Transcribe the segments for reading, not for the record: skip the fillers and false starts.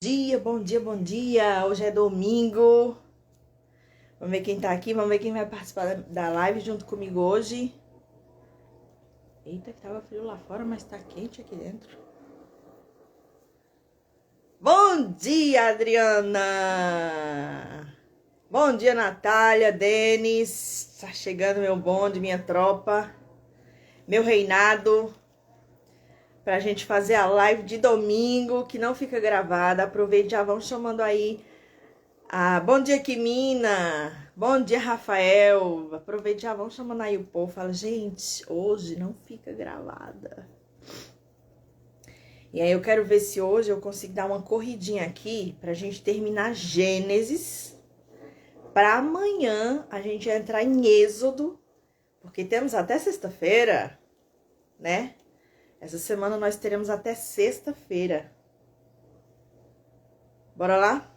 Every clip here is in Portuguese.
Dia, bom dia, bom dia. Hoje é domingo. Vamos ver quem tá aqui, vamos ver quem vai participar da live junto comigo hoje. Eita, que tava frio lá fora, mas tá quente aqui dentro. Bom dia, Adriana. Bom dia, Natália, Denis. Tá chegando meu bonde, minha tropa, meu reinado, pra gente fazer a live de domingo, que não fica gravada. Aproveite, já vão chamando aí. Bom dia, Kimina. Bom dia, Rafael. Aproveite, já vão chamando aí o povo. Fala, gente, hoje não fica gravada. E aí eu quero ver se hoje eu consigo dar uma corridinha aqui pra gente terminar Gênesis. Pra amanhã a gente entrar em Êxodo, porque temos até sexta-feira, né? Essa semana nós teremos até sexta-feira. Bora lá?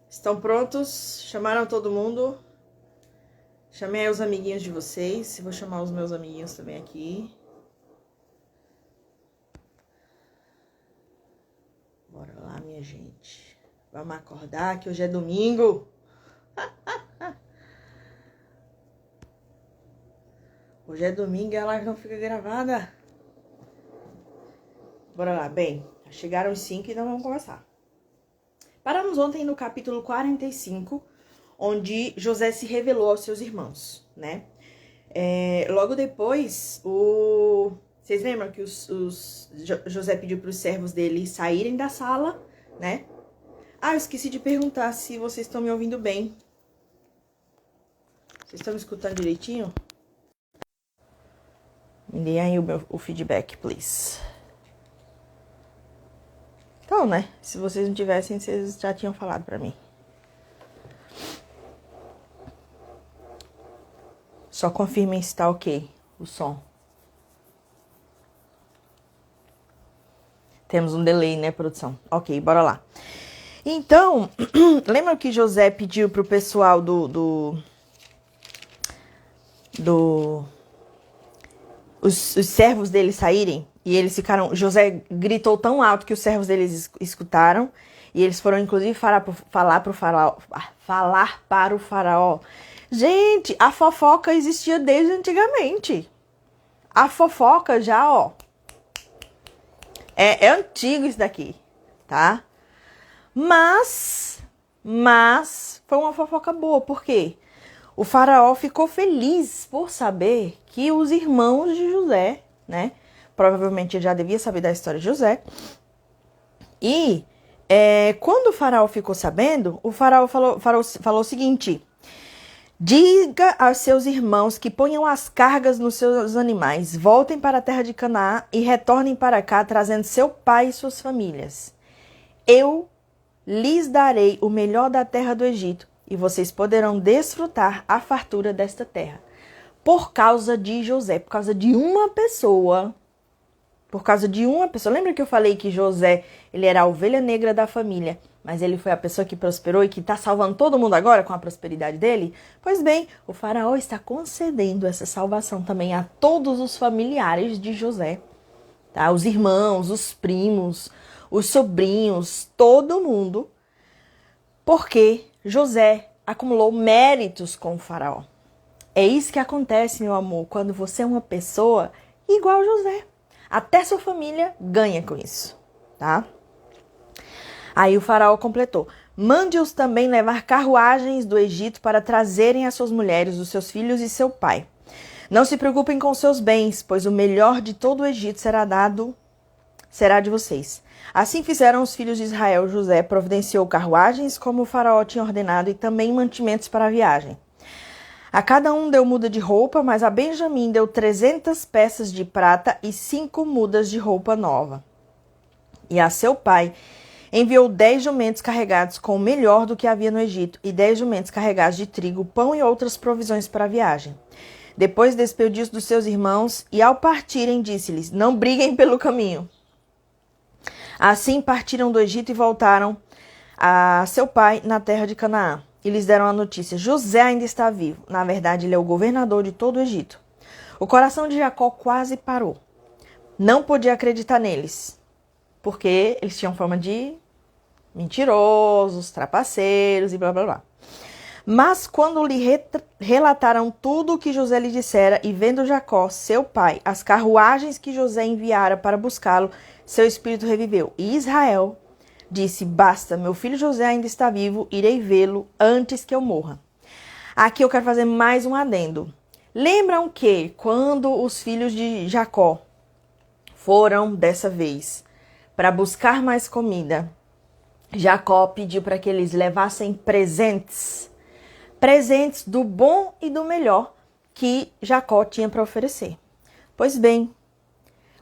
Estão prontos? Chamaram todo mundo? Chamei aí os amiguinhos de vocês. Vou chamar os meus amiguinhos também aqui. Bora lá, minha gente. Vamos acordar que hoje é domingo. Hoje é domingo e a live não fica gravada. Bora lá, bem. Chegaram os 5 e então vamos começar. Paramos ontem no capítulo 45, onde José se revelou aos seus irmãos, né? Logo depois, vocês lembram que José pediu para os servos dele saírem da sala, né? Eu esqueci de perguntar se vocês estão me ouvindo bem. Vocês estão me escutando direitinho? Me deem aí o feedback, please. Então, né? Se vocês não tivessem, vocês já tinham falado pra mim. Só confirmem se tá ok o som. Temos um delay, né, produção? Ok, bora lá. Então, lembra que José pediu pro pessoal os servos dele saírem? E eles ficaram... José gritou tão alto que os servos deles escutaram. E eles foram, inclusive, falar para o faraó. Gente, a fofoca existia desde antigamente. A fofoca já, ó... É antigo isso daqui, tá? Mas foi uma fofoca boa. Por quê? O faraó ficou feliz por saber que os irmãos de José, né? Provavelmente ele já devia saber da história de José. E quando o faraó ficou sabendo, o faraó falou o seguinte: diga aos seus irmãos que ponham as cargas nos seus animais, voltem para a terra de Canaã e retornem para cá, trazendo seu pai e suas famílias. Eu lhes darei o melhor da terra do Egito, e vocês poderão desfrutar a fartura desta terra. Por causa de José, por causa de uma pessoa. Lembra que eu falei que José, ele era a ovelha negra da família, mas ele foi a pessoa que prosperou e que está salvando todo mundo agora com a prosperidade dele? Pois bem, o faraó está concedendo essa salvação também a todos os familiares de José, tá? Os irmãos, os primos, os sobrinhos, todo mundo, porque José acumulou méritos com o faraó. É isso que acontece, meu amor, quando você é uma pessoa igual a José. Até sua família ganha com isso, tá? Aí o faraó completou: mande-os também levar carruagens do Egito para trazerem as suas mulheres, os seus filhos e seu pai. Não se preocupem com seus bens, pois o melhor de todo o Egito será de vocês. Assim fizeram os filhos de Israel. José providenciou carruagens, como o faraó tinha ordenado, e também mantimentos para a viagem. A cada um deu muda de roupa, mas a Benjamim deu 300 peças de prata e 5 mudas de roupa nova. E a seu pai enviou 10 jumentos carregados com o melhor do que havia no Egito, e 10 jumentos carregados de trigo, pão e outras provisões para a viagem. Depois despediu-se dos seus irmãos, e ao partirem disse-lhes: não briguem pelo caminho. Assim partiram do Egito e voltaram a seu pai na terra de Canaã. E lhes deram a notícia: José ainda está vivo. Na verdade, ele é o governador de todo o Egito. O coração de Jacó quase parou. Não podia acreditar neles. porque eles tinham fama de mentirosos, trapaceiros e blá blá blá. Mas quando lhe relataram tudo o que José lhe dissera, e vendo Jacó, seu pai, as carruagens que José enviara para buscá-lo, seu espírito reviveu. E Israel disse: basta, meu filho José ainda está vivo, irei vê-lo antes que eu morra. Aqui eu quero fazer mais um adendo. Lembram que quando os filhos de Jacó foram, dessa vez, para buscar mais comida, Jacó pediu para que eles levassem presentes do bom e do melhor que Jacó tinha para oferecer. Pois bem,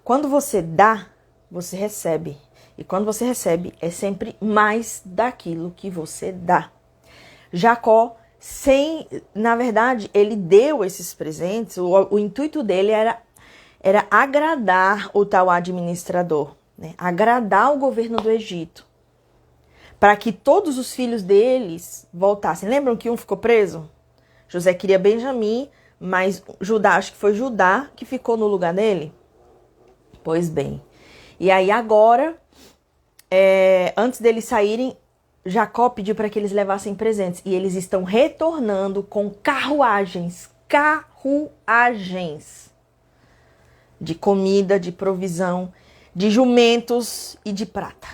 quando você dá, você recebe. E quando você recebe, é sempre mais daquilo que você dá. Jacó, na verdade, ele deu esses presentes, o intuito dele era agradar o tal administrador, né? Agradar o governo do Egito, para que todos os filhos deles voltassem. Lembram que um ficou preso? José queria Benjamim, mas Judá, acho que foi Judá que ficou no lugar dele. Pois bem, e aí agora, antes deles saírem, Jacó pediu para que eles levassem presentes. E eles estão retornando com carruagens de comida, de provisão, de jumentos e de prata.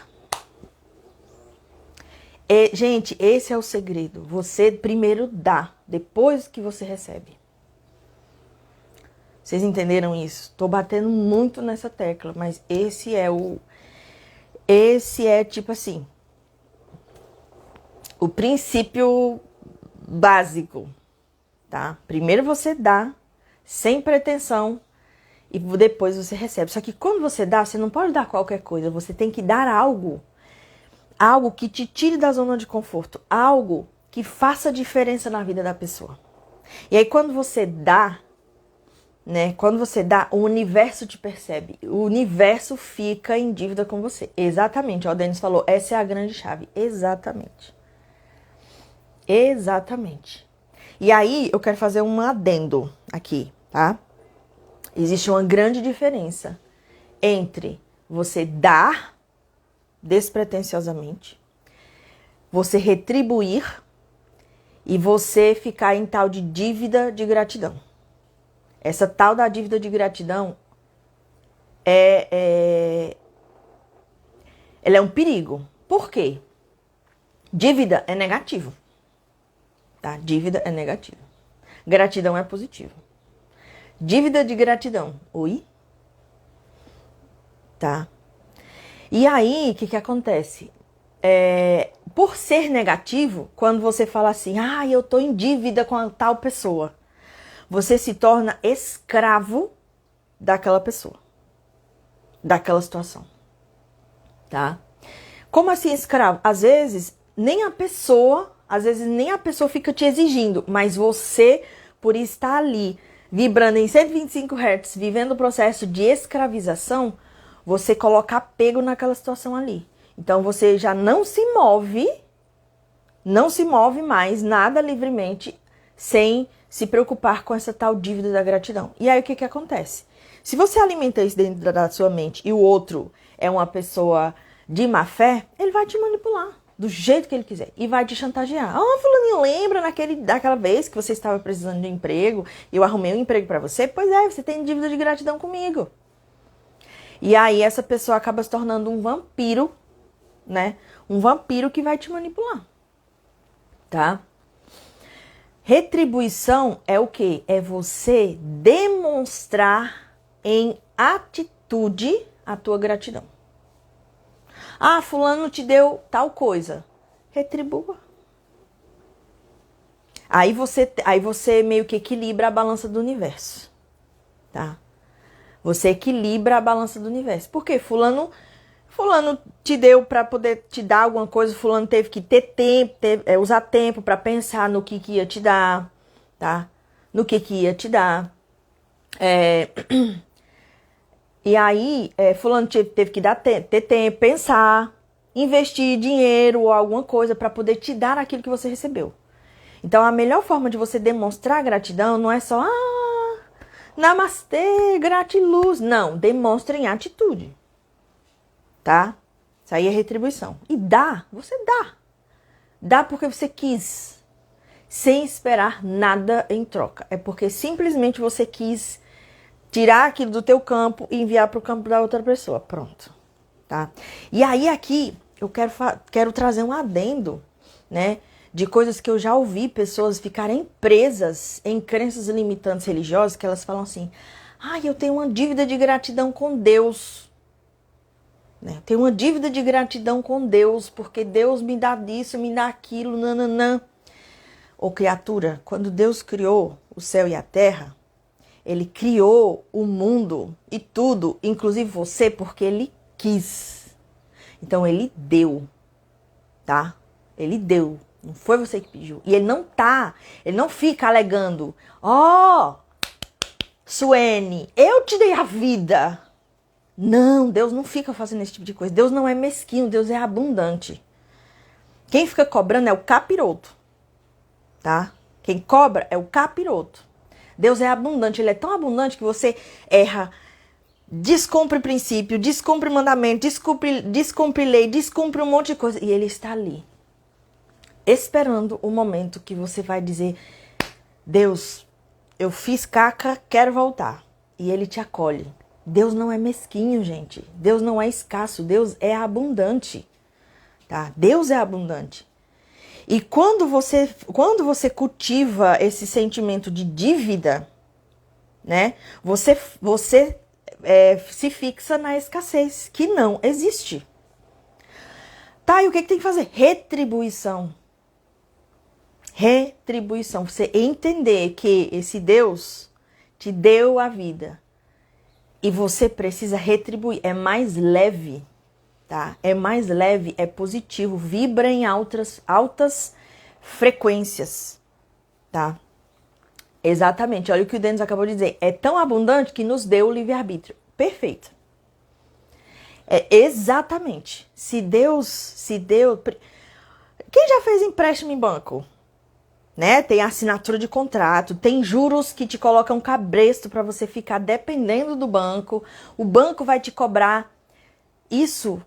Gente, esse é o segredo. Você primeiro dá, depois que você recebe. Vocês entenderam isso? Estou batendo muito nessa tecla, mas esse é tipo assim, o princípio básico, tá? Primeiro você dá, sem pretensão, e depois você recebe. Só que quando você dá, você não pode dar qualquer coisa, você tem que dar algo que te tire da zona de conforto, algo que faça diferença na vida da pessoa. E aí quando você dá, né? Quando você dá, o universo te percebe. O universo fica em dívida com você. Exatamente, ó, o Denis falou, essa é a grande chave. Exatamente. Exatamente. E aí, eu quero fazer um adendo aqui, tá? Existe uma grande diferença entre você dar despretensiosamente, você retribuir e você ficar em tal de dívida de gratidão. Essa tal da dívida de gratidão ela é um perigo. Por quê? Dívida é negativo. Tá? Dívida é negativo. Gratidão é positivo. Dívida de gratidão. Oi? Tá? E aí, o que acontece? Por ser negativo, quando você fala assim, eu tô em dívida com a tal pessoa, você se torna escravo daquela pessoa, daquela situação, tá? Como assim escravo? Às vezes nem a pessoa fica te exigindo, mas você, por estar ali, vibrando em 125 Hz, vivendo o processo de escravização, você coloca apego naquela situação ali. Então você já não se move mais nada livremente sem se preocupar com essa tal dívida da gratidão. E aí o que acontece? Se você alimenta isso dentro da sua mente e o outro é uma pessoa de má fé, ele vai te manipular do jeito que ele quiser e vai te chantagear. Fulaninho, lembra daquela vez que você estava precisando de um emprego e eu arrumei um emprego para você? Pois é, você tem dívida de gratidão comigo. E aí essa pessoa acaba se tornando um vampiro, né? Um vampiro que vai te manipular, tá? Retribuição é o quê? É você demonstrar em atitude a tua gratidão. Fulano te deu tal coisa. Retribua. Aí você meio que equilibra a balança do universo, tá? Você equilibra a balança do universo. Por quê? Fulano te deu para poder te dar alguma coisa, fulano teve que ter tempo, usar tempo para pensar no que ia te dar, tá? No que ia te dar. E aí, fulano teve que ter tempo, pensar, investir dinheiro ou alguma coisa para poder te dar aquilo que você recebeu. Então, a melhor forma de você demonstrar gratidão não é só, namastê, gratiluz. Não, demonstre em atitude. Tá? Isso aí é retribuição. E dá, você dá. Dá porque você quis, sem esperar nada em troca. É porque simplesmente você quis tirar aquilo do teu campo e enviar para o campo da outra pessoa. Pronto, tá? E aí aqui eu quero trazer um adendo, né? De coisas que eu já ouvi pessoas ficarem presas em crenças limitantes religiosas, que elas falam assim, eu tenho uma dívida de gratidão com Deus. Né? Eu tenho uma dívida de gratidão com Deus, porque Deus me dá disso, me dá aquilo, nananã. Ô criatura, quando Deus criou o céu e a terra, Ele criou o mundo e tudo, inclusive você, porque Ele quis. Então Ele deu, tá? Ele deu, não foi você que pediu. E Ele não fica alegando, Suene, eu te dei a vida. Não, Deus não fica fazendo esse tipo de coisa. Deus não é mesquinho, Deus é abundante. Quem fica cobrando é o capiroto, tá? Quem cobra é o capiroto. Deus é abundante, Ele é tão abundante que você erra, descumpre princípio, descumpre mandamento, descumpre lei, descumpre um monte de coisa. E Ele está ali, esperando o momento que você vai dizer, Deus, eu fiz caca, quero voltar. E Ele te acolhe. Deus não é mesquinho, gente. Deus não é escasso. Deus é abundante, tá? Deus é abundante. E quando você cultiva esse sentimento de dívida, né? Você se fixa na escassez, que não existe. Tá, e o que tem que fazer? Retribuição. Retribuição. Você entender que esse Deus te deu a vida. E você precisa retribuir. É mais leve, tá? É mais leve, é positivo. Vibra em altas frequências, tá? Exatamente. Olha o que o Denis acabou de dizer. É tão abundante que nos deu o livre-arbítrio. Perfeito. É exatamente. Se Deus... Quem já fez empréstimo em banco? Né? Tem assinatura de contrato, tem juros que te colocam cabresto para você ficar dependendo do banco. O banco vai te cobrar. Isso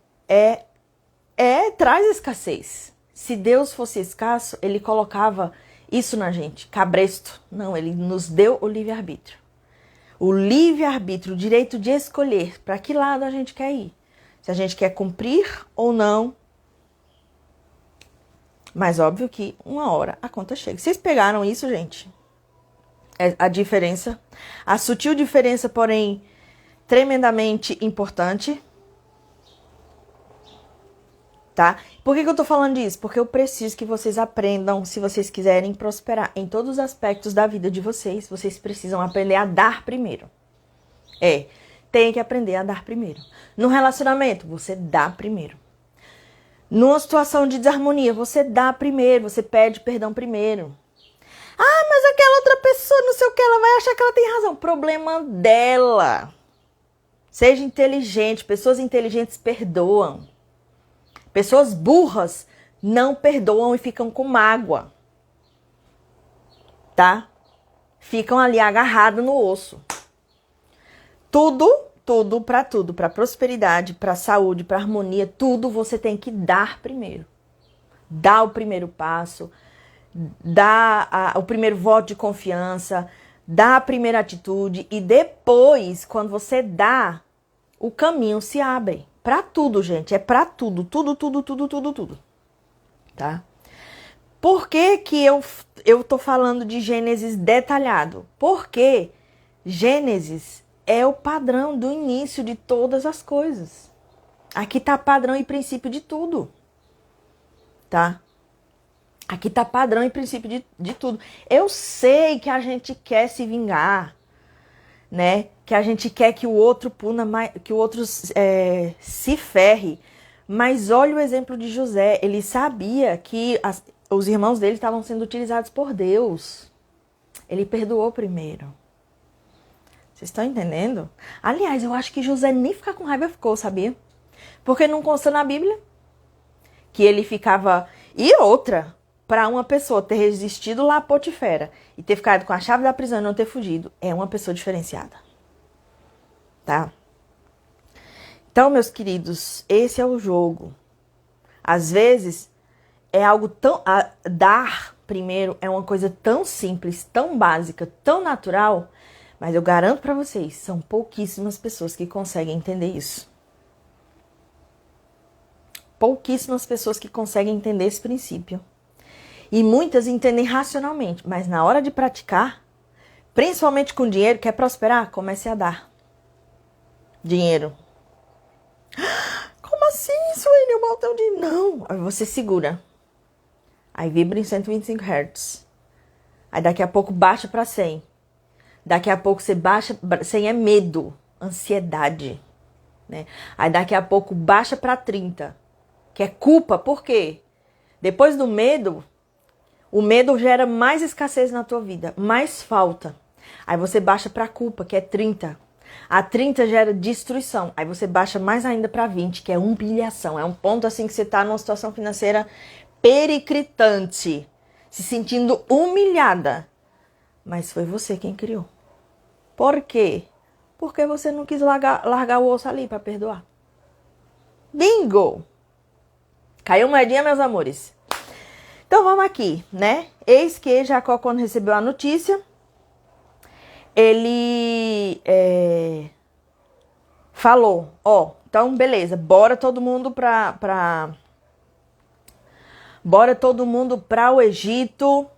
traz escassez. Se Deus fosse escasso, Ele colocava isso na gente, cabresto. Não, Ele nos deu o livre-arbítrio. O livre-arbítrio, o direito de escolher para que lado a gente quer ir. Se a gente quer cumprir ou não. Mas óbvio que uma hora a conta chega. Vocês pegaram isso, gente? É a diferença. A sutil diferença, porém, tremendamente importante. Tá? Por que eu tô falando disso? Porque eu preciso que vocês aprendam, se vocês quiserem prosperar em todos os aspectos da vida de vocês, vocês precisam aprender a dar primeiro. Tem que aprender a dar primeiro. No relacionamento, você dá primeiro. Numa situação de desarmonia, você dá primeiro, você pede perdão primeiro. Mas aquela outra pessoa, não sei o que, ela vai achar que ela tem razão. Problema dela. Seja inteligente, pessoas inteligentes perdoam. Pessoas burras não perdoam e ficam com mágoa. Tá? Ficam ali agarradas no osso. Tudo, para prosperidade, para saúde, para harmonia, tudo você tem que dar primeiro. Dá o primeiro passo, dá o primeiro voto de confiança, dá a primeira atitude e depois, quando você dá, o caminho se abre. Para tudo, gente, é para tudo, tudo. Tá? Por que que eu tô falando de Gênesis detalhado? Porque Gênesis é o padrão do início de todas as coisas. Aqui tá padrão e princípio de tudo. Tá? Aqui tá padrão e princípio de tudo. Eu sei que a gente quer se vingar, né? Que a gente quer que o outro puna, que o outro se ferre. Mas olha o exemplo de José. Ele sabia que os irmãos dele estavam sendo utilizados por Deus. Ele perdoou primeiro. Vocês estão entendendo? Aliás, eu acho que José nem ficar com raiva ficou, sabia? Porque não consta na Bíblia que ele ficava... E outra, para uma pessoa ter resistido lá a Potifera e ter ficado com a chave da prisão e não ter fugido, é uma pessoa diferenciada. Tá? Então, meus queridos, esse é o jogo. Às vezes, é algo tão... dar primeiro é uma coisa tão simples, tão básica, tão natural, mas eu garanto para vocês, são pouquíssimas pessoas que conseguem entender isso. Pouquíssimas pessoas que conseguem entender esse princípio. E muitas entendem racionalmente, mas na hora de praticar, principalmente com dinheiro, quer prosperar? Comece a dar dinheiro. Como assim, Sueli? Eu mal tenho dinheiro. Não, aí você segura. Aí vibra em 125 Hz. Aí daqui a pouco baixa para 100. Daqui a pouco você baixa, 100 é medo, ansiedade, né? Aí daqui a pouco baixa para 30, que é culpa. Por quê? Depois do medo, o medo gera mais escassez na tua vida, mais falta. Aí você baixa para culpa, que é 30. A 30 gera destruição. Aí você baixa mais ainda para 20, que é humilhação. É um ponto assim que você tá numa situação financeira periclitante, se sentindo humilhada. Mas foi você quem criou. Por quê? Porque você não quis largar o osso ali para perdoar. Bingo! Caiu moedinha, meus amores. Então vamos aqui, né? Eis que Jacó, quando recebeu a notícia, ele falou, então beleza, bora todo mundo bora todo mundo para o Egito,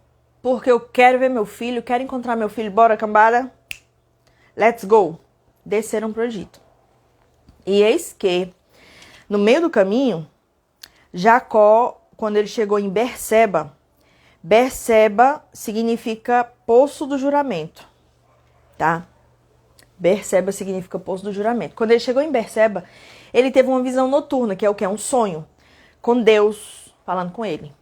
porque eu quero ver meu filho, quero encontrar meu filho, bora cambada, let's go. Desceram para o Egito. E eis que, no meio do caminho, Jacó, quando ele chegou em Berseba, Berseba significa poço do juramento, tá? Berseba significa poço do juramento. Quando ele chegou em Berseba, ele teve uma visão noturna, que é o que? Um sonho, com Deus falando com ele.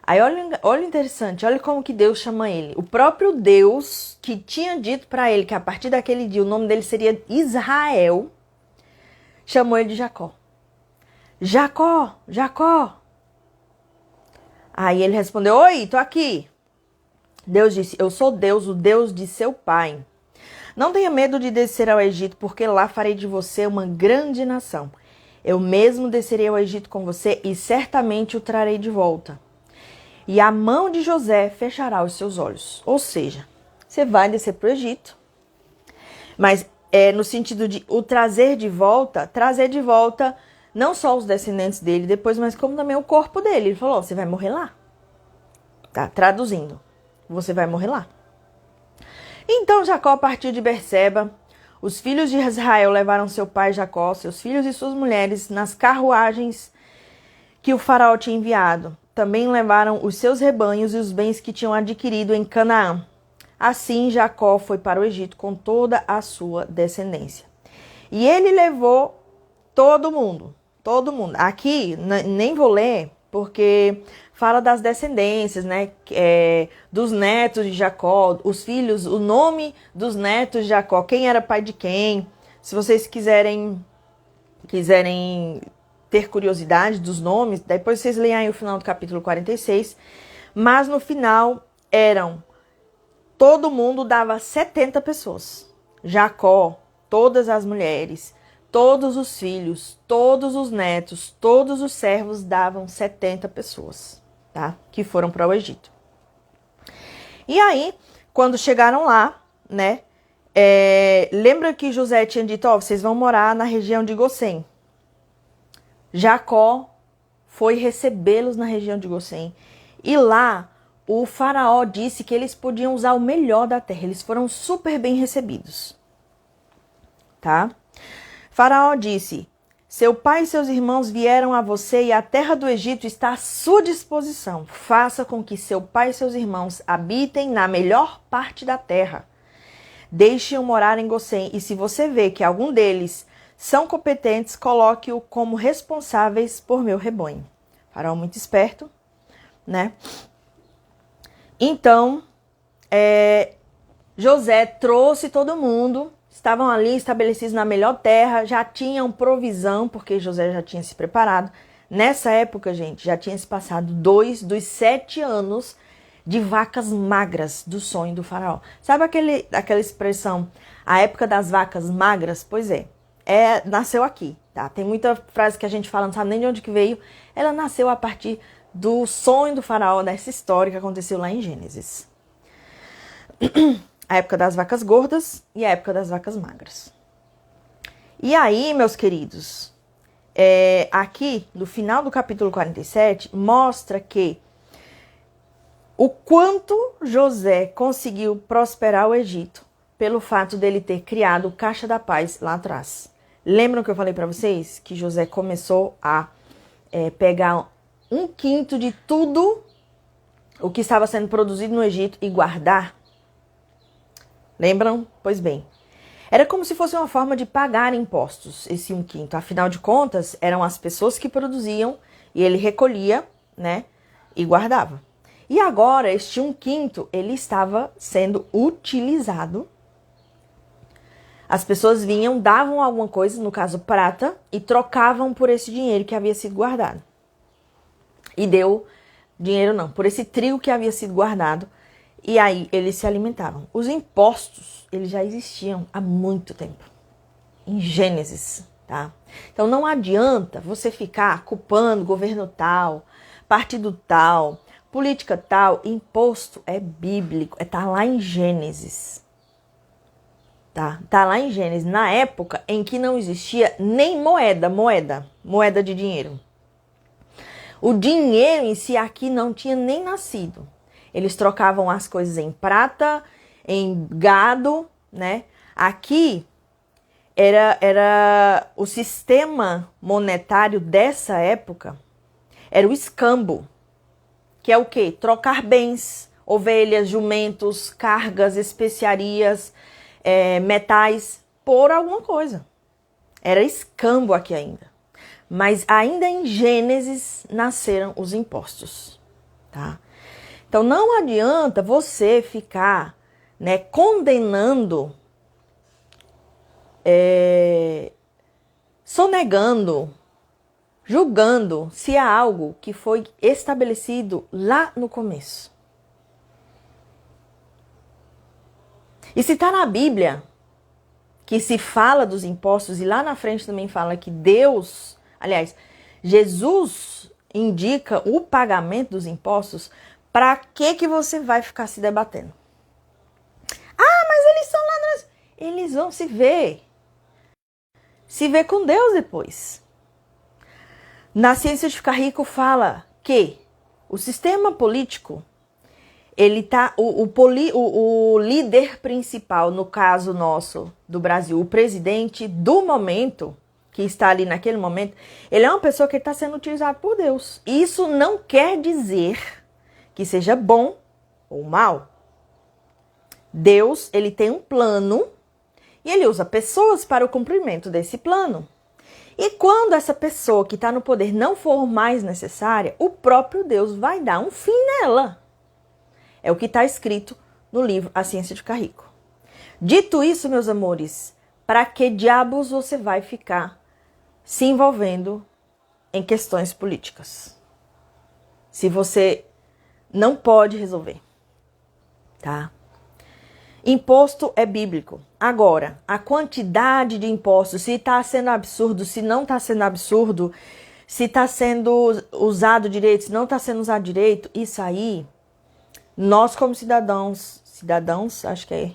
Aí olha interessante, olha como que Deus chama ele. O próprio Deus que tinha dito para ele que a partir daquele dia o nome dele seria Israel, chamou ele de Jacó. Jacó, Jacó. Aí ele respondeu, oi, tô aqui. Deus disse, eu sou Deus, o Deus de seu pai. Não tenha medo de descer ao Egito, porque lá farei de você uma grande nação. Eu mesmo descerei ao Egito com você e certamente o trarei de volta. E a mão de José fechará os seus olhos. Ou seja, você vai descer para o Egito, mas no sentido de o trazer de volta não só os descendentes dele depois, mas como também o corpo dele. Ele falou, você vai morrer lá. Tá, traduzindo, você vai morrer lá. Então Jacó partiu de Berseba. Os filhos de Israel levaram seu pai Jacó, seus filhos e suas mulheres nas carruagens que o faraó tinha enviado. Também levaram os seus rebanhos e os bens que tinham adquirido em Canaã. Assim Jacó foi para o Egito com toda a sua descendência. E ele levou todo mundo. Aqui nem vou ler, porque fala das descendências, né? Dos netos de Jacó, os filhos, o nome dos netos de Jacó, quem era pai de quem. Se vocês quiserem ter curiosidade dos nomes, depois vocês leem aí o final do capítulo 46. Mas no final todo mundo dava 70 pessoas. Jacó, todas as mulheres, todos os filhos, todos os netos, todos os servos davam 70 pessoas, tá? Que foram para o Egito. E aí, quando chegaram lá, né? Lembra que José tinha dito, vocês vão morar na região de Gosém. Jacó foi recebê-los na região de Gosém. E lá, o faraó disse que eles podiam usar o melhor da terra. Eles foram super bem recebidos, tá? Faraó disse, seu pai e seus irmãos vieram a você e a terra do Egito está à sua disposição. Faça com que seu pai e seus irmãos habitem na melhor parte da terra. Deixe-o morar em Gosém e se você vê que algum deles são competentes, coloque-o como responsáveis por meu rebanho. Faraó muito esperto, né? Então, José trouxe todo mundo, estavam ali estabelecidos na melhor terra, já tinham provisão, porque José já tinha se preparado. Nessa época, gente, já tinha se passado 2 dos 7 anos de vacas magras do sonho do faraó. Sabe aquela expressão, a época das vacas magras? Pois é nasceu aqui, tá? Tem muita frase que a gente fala, não sabe nem de onde que veio. Ela nasceu a partir do sonho do faraó, dessa história que aconteceu lá em Gênesis. A época das vacas gordas e a época das vacas magras. E aí, meus queridos, aqui no final do capítulo 47, mostra que o quanto José conseguiu prosperar o Egito pelo fato dele ter criado o Caixa da Paz lá atrás. Lembram que eu falei para vocês que José começou a pegar 1/5 de tudo o que estava sendo produzido no Egito e guardar? Lembram? Pois bem, era como se fosse uma forma de pagar impostos, esse 1/5. Afinal de contas, eram as pessoas que produziam e ele recolhia, né, e guardava. E agora, este 1/5, ele estava sendo utilizado. As pessoas vinham, davam alguma coisa, no caso prata, e trocavam por esse dinheiro que havia sido guardado. E deu dinheiro não, por esse trigo que havia sido guardado. E aí eles se alimentavam. Os impostos, eles já existiam há muito tempo. Em Gênesis, tá? Então não adianta você ficar culpando governo tal, partido tal, política tal. Imposto é bíblico, tá lá em Gênesis. Tá lá em Gênesis, na época em que não existia nem moeda de dinheiro. O dinheiro em si aqui não tinha nem nascido. Eles trocavam as coisas em prata, em gado, né? Aqui era o sistema monetário dessa época, era o escambo, que é o quê? Trocar bens, ovelhas, jumentos, cargas, especiarias, metais, por alguma coisa. Era escambo aqui ainda. Mas ainda em Gênesis nasceram os impostos, tá? Então não adianta você ficar, né, condenando, sonegando, julgando se há algo que foi estabelecido lá no começo. E se está na Bíblia que se fala dos impostos, e lá na frente também fala que Deus, aliás, Jesus indica o pagamento dos impostos, para que você vai ficar se debatendo? Ah, mas eles são ladrões. Eles vão se ver com Deus depois. Na Ciência de Ficar Rico fala que o sistema político, ele tá, o líder principal, no caso nosso do Brasil, o presidente do momento, que está ali naquele momento, ele é uma pessoa que está sendo utilizado por Deus. Isso não quer dizer que seja bom ou mal. Deus, ele tem um plano e ele usa pessoas para o cumprimento desse plano. E quando essa pessoa que está no poder não for mais necessária, o próprio Deus vai dar um fim nela. É o que está escrito no livro A Ciência de Ficar Rico. Dito isso, meus amores, para que diabos você vai ficar se envolvendo em questões políticas? Se você não pode resolver, tá? Imposto é bíblico. Agora, a quantidade de impostos, se está sendo absurdo, se não está sendo absurdo, se está sendo usado direito, se não está sendo usado direito, isso aí, nós como cidadãos, acho que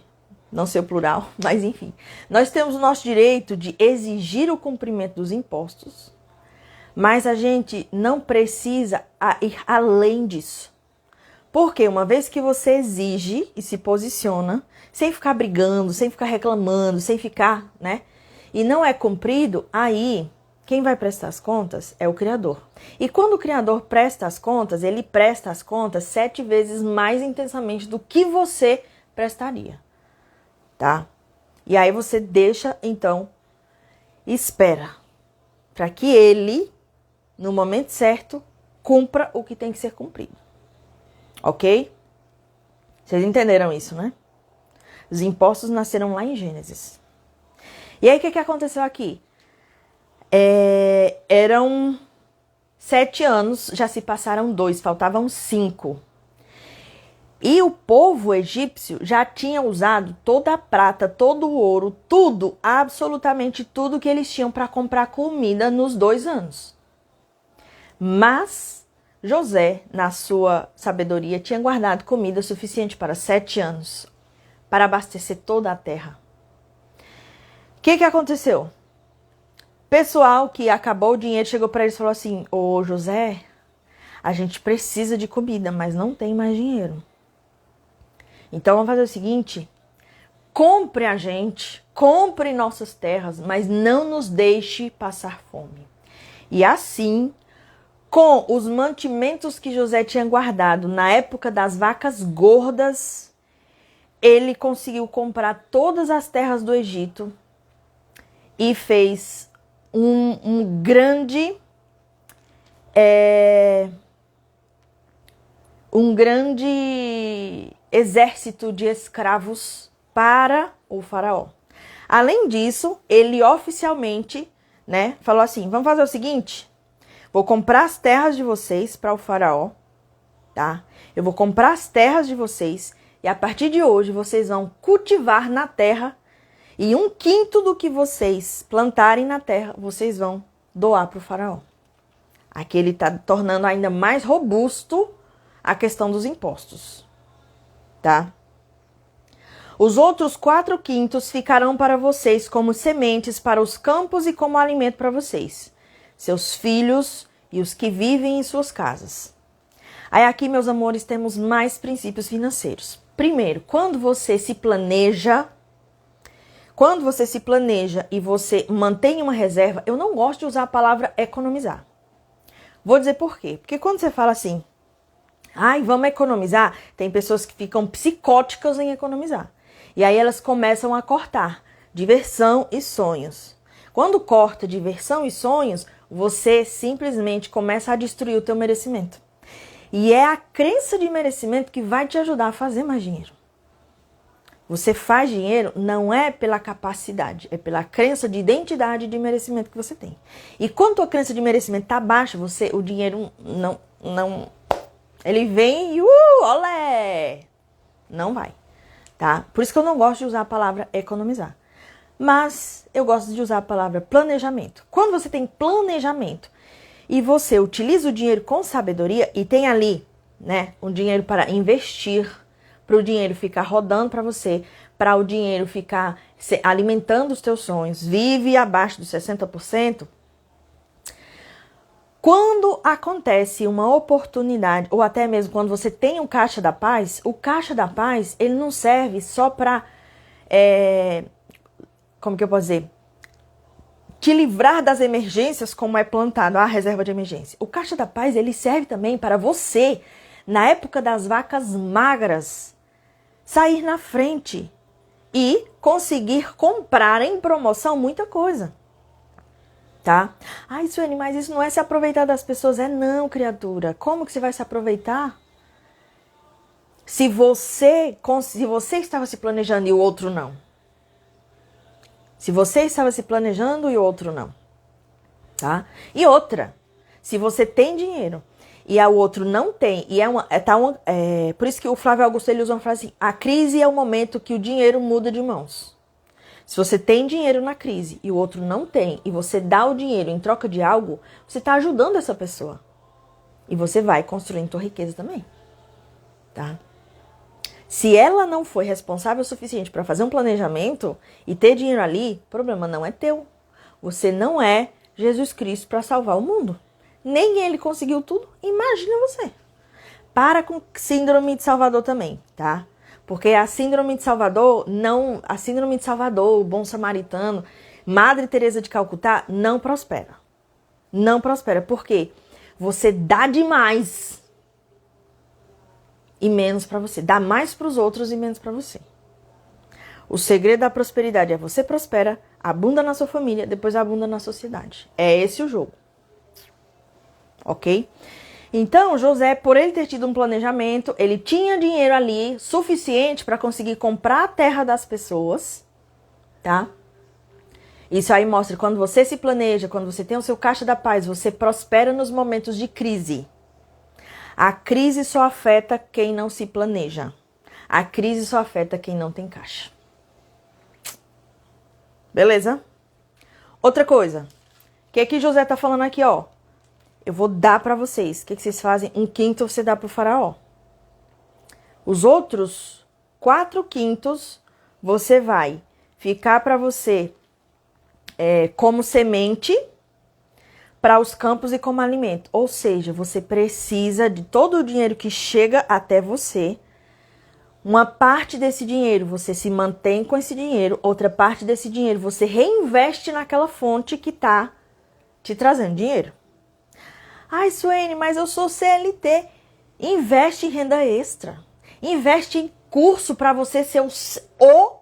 não sei o plural, mas enfim, nós temos o nosso direito de exigir o cumprimento dos impostos, mas a gente não precisa ir além disso. Porque uma vez que você exige e se posiciona, sem ficar brigando, sem ficar reclamando, sem ficar, né? E não é cumprido, aí quem vai prestar as contas é o Criador. E quando o Criador presta as contas, ele presta as contas 7 vezes mais intensamente do que você prestaria, tá? E aí você deixa, então, espera para que ele, no momento certo, cumpra o que tem que ser cumprido. Ok? Vocês entenderam isso, né? Os impostos nasceram lá em Gênesis. E aí, o que aconteceu aqui? Eram 7 anos, já se passaram 2, faltavam 5. E o povo egípcio já tinha usado toda a prata, todo o ouro, tudo, absolutamente tudo que eles tinham para comprar comida nos 2 anos. Mas José, na sua sabedoria, tinha guardado comida suficiente para 7 anos, para abastecer toda a terra. O que aconteceu? Pessoal que acabou o dinheiro chegou para eles e falou assim: ô José, a gente precisa de comida, mas não tem mais dinheiro. Então vamos fazer o seguinte: compre a gente, compre nossas terras, mas não nos deixe passar fome. E assim, com os mantimentos que José tinha guardado na época das vacas gordas, ele conseguiu comprar todas as terras do Egito e fez um grande exército de escravos para o faraó. Além disso, ele oficialmente, falou assim: vamos fazer o seguinte, vou comprar as terras de vocês para o faraó, tá? Eu vou comprar as terras de vocês e a partir de hoje vocês vão cultivar na terra e 1/5 do que vocês plantarem na terra, vocês vão doar para o faraó. Aqui ele está tornando ainda mais robusto a questão dos impostos, tá? Os outros 4/5 ficarão para vocês como sementes para os campos e como alimento para vocês, seus filhos e os que vivem em suas casas. Aí aqui, meus amores, temos mais princípios financeiros. Primeiro, quando você se planeja e você mantém uma reserva, eu não gosto de usar a palavra economizar. Vou dizer por quê. Porque quando você fala assim, ai, vamos economizar, tem pessoas que ficam psicóticas em economizar. E aí elas começam a cortar diversão e sonhos. Quando corta diversão e sonhos, você simplesmente começa a destruir o teu merecimento. E é a crença de merecimento que vai te ajudar a fazer mais dinheiro. Você faz dinheiro não é pela capacidade, é pela crença de identidade e de merecimento que você tem. E quando a crença de merecimento está baixa, o dinheiro não, ele vem e olé, não vai, tá? Por isso que eu não gosto de usar a palavra economizar. Mas eu gosto de usar a palavra planejamento. Quando você tem planejamento e você utiliza o dinheiro com sabedoria e tem ali, um dinheiro para investir, para o dinheiro ficar rodando para você, para o dinheiro ficar alimentando os teus sonhos, vive abaixo dos 60%. Quando acontece uma oportunidade, ou até mesmo quando você tem um caixa da paz, o caixa da paz, ele não serve só para, como que eu posso dizer, te livrar das emergências, como é plantado a reserva de emergência. O caixa da paz, ele serve também para você, na época das vacas magras, sair na frente e conseguir comprar em promoção muita coisa, tá? Ai, Suene, mas isso não é se aproveitar das pessoas. É não, criatura. Como que você vai se aproveitar? Se você estava se planejando e o outro não. Se você estava se planejando e o outro não, tá? E outra, se você tem dinheiro e o outro não tem, e por isso que o Flávio Augusto ele usa uma frase assim: a crise é o momento que o dinheiro muda de mãos. Se você tem dinheiro na crise e o outro não tem, e você dá o dinheiro em troca de algo, você está ajudando essa pessoa. E você vai construindo tua riqueza também, tá? Se ela não foi responsável o suficiente para fazer um planejamento e ter dinheiro ali, o problema não é teu. Você não é Jesus Cristo para salvar o mundo. Nem ele conseguiu tudo, imagina você. Para com síndrome de Salvador também, tá? Porque a síndrome de Salvador, o bom samaritano, Madre Teresa de Calcutá, não prospera. Não prospera, porque você dá demais e menos para você. Dá mais para os outros e menos para você. O segredo da prosperidade é você prospera, abunda na sua família, depois abunda na sociedade. É esse o jogo. Ok? Então, José, por ele ter tido um planejamento, ele tinha dinheiro ali suficiente para conseguir comprar a terra das pessoas, tá? Isso aí mostra que quando você se planeja, quando você tem o seu caixa da paz, você prospera nos momentos de crise. A crise só afeta quem não se planeja. A crise só afeta quem não tem caixa. Beleza? Outra coisa. O que José tá falando aqui, ó? Eu vou dar para vocês. O que vocês fazem? 1/5 você dá pro faraó. Os outros 4/5 você vai ficar para você como semente para os campos e como alimento. Ou seja, você precisa de todo o dinheiro que chega até você. Uma parte desse dinheiro você se mantém com esse dinheiro, outra parte desse dinheiro você reinveste naquela fonte que tá te trazendo dinheiro. Ai, Suene, mas eu sou CLT. Investe em renda extra. Investe em curso para você ser o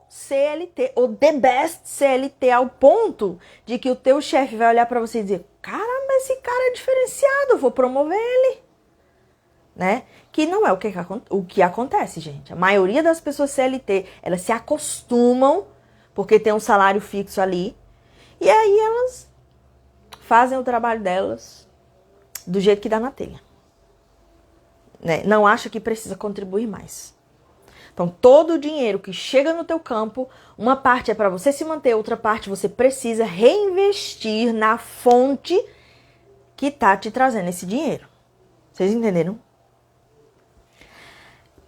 CLT, o the best CLT, ao ponto de que o teu chefe vai olhar para você e dizer: caramba, esse cara é diferenciado, eu vou promover ele. Né? Que não é o que acontece, gente. A maioria das pessoas CLT, elas se acostumam porque tem um salário fixo ali. E aí elas fazem o trabalho delas do jeito que dá na telha. Né? Não acha que precisa contribuir mais. Então, todo o dinheiro que chega no teu campo, uma parte é para você se manter, outra parte você precisa reinvestir na fonte que tá te trazendo esse dinheiro. Vocês entenderam?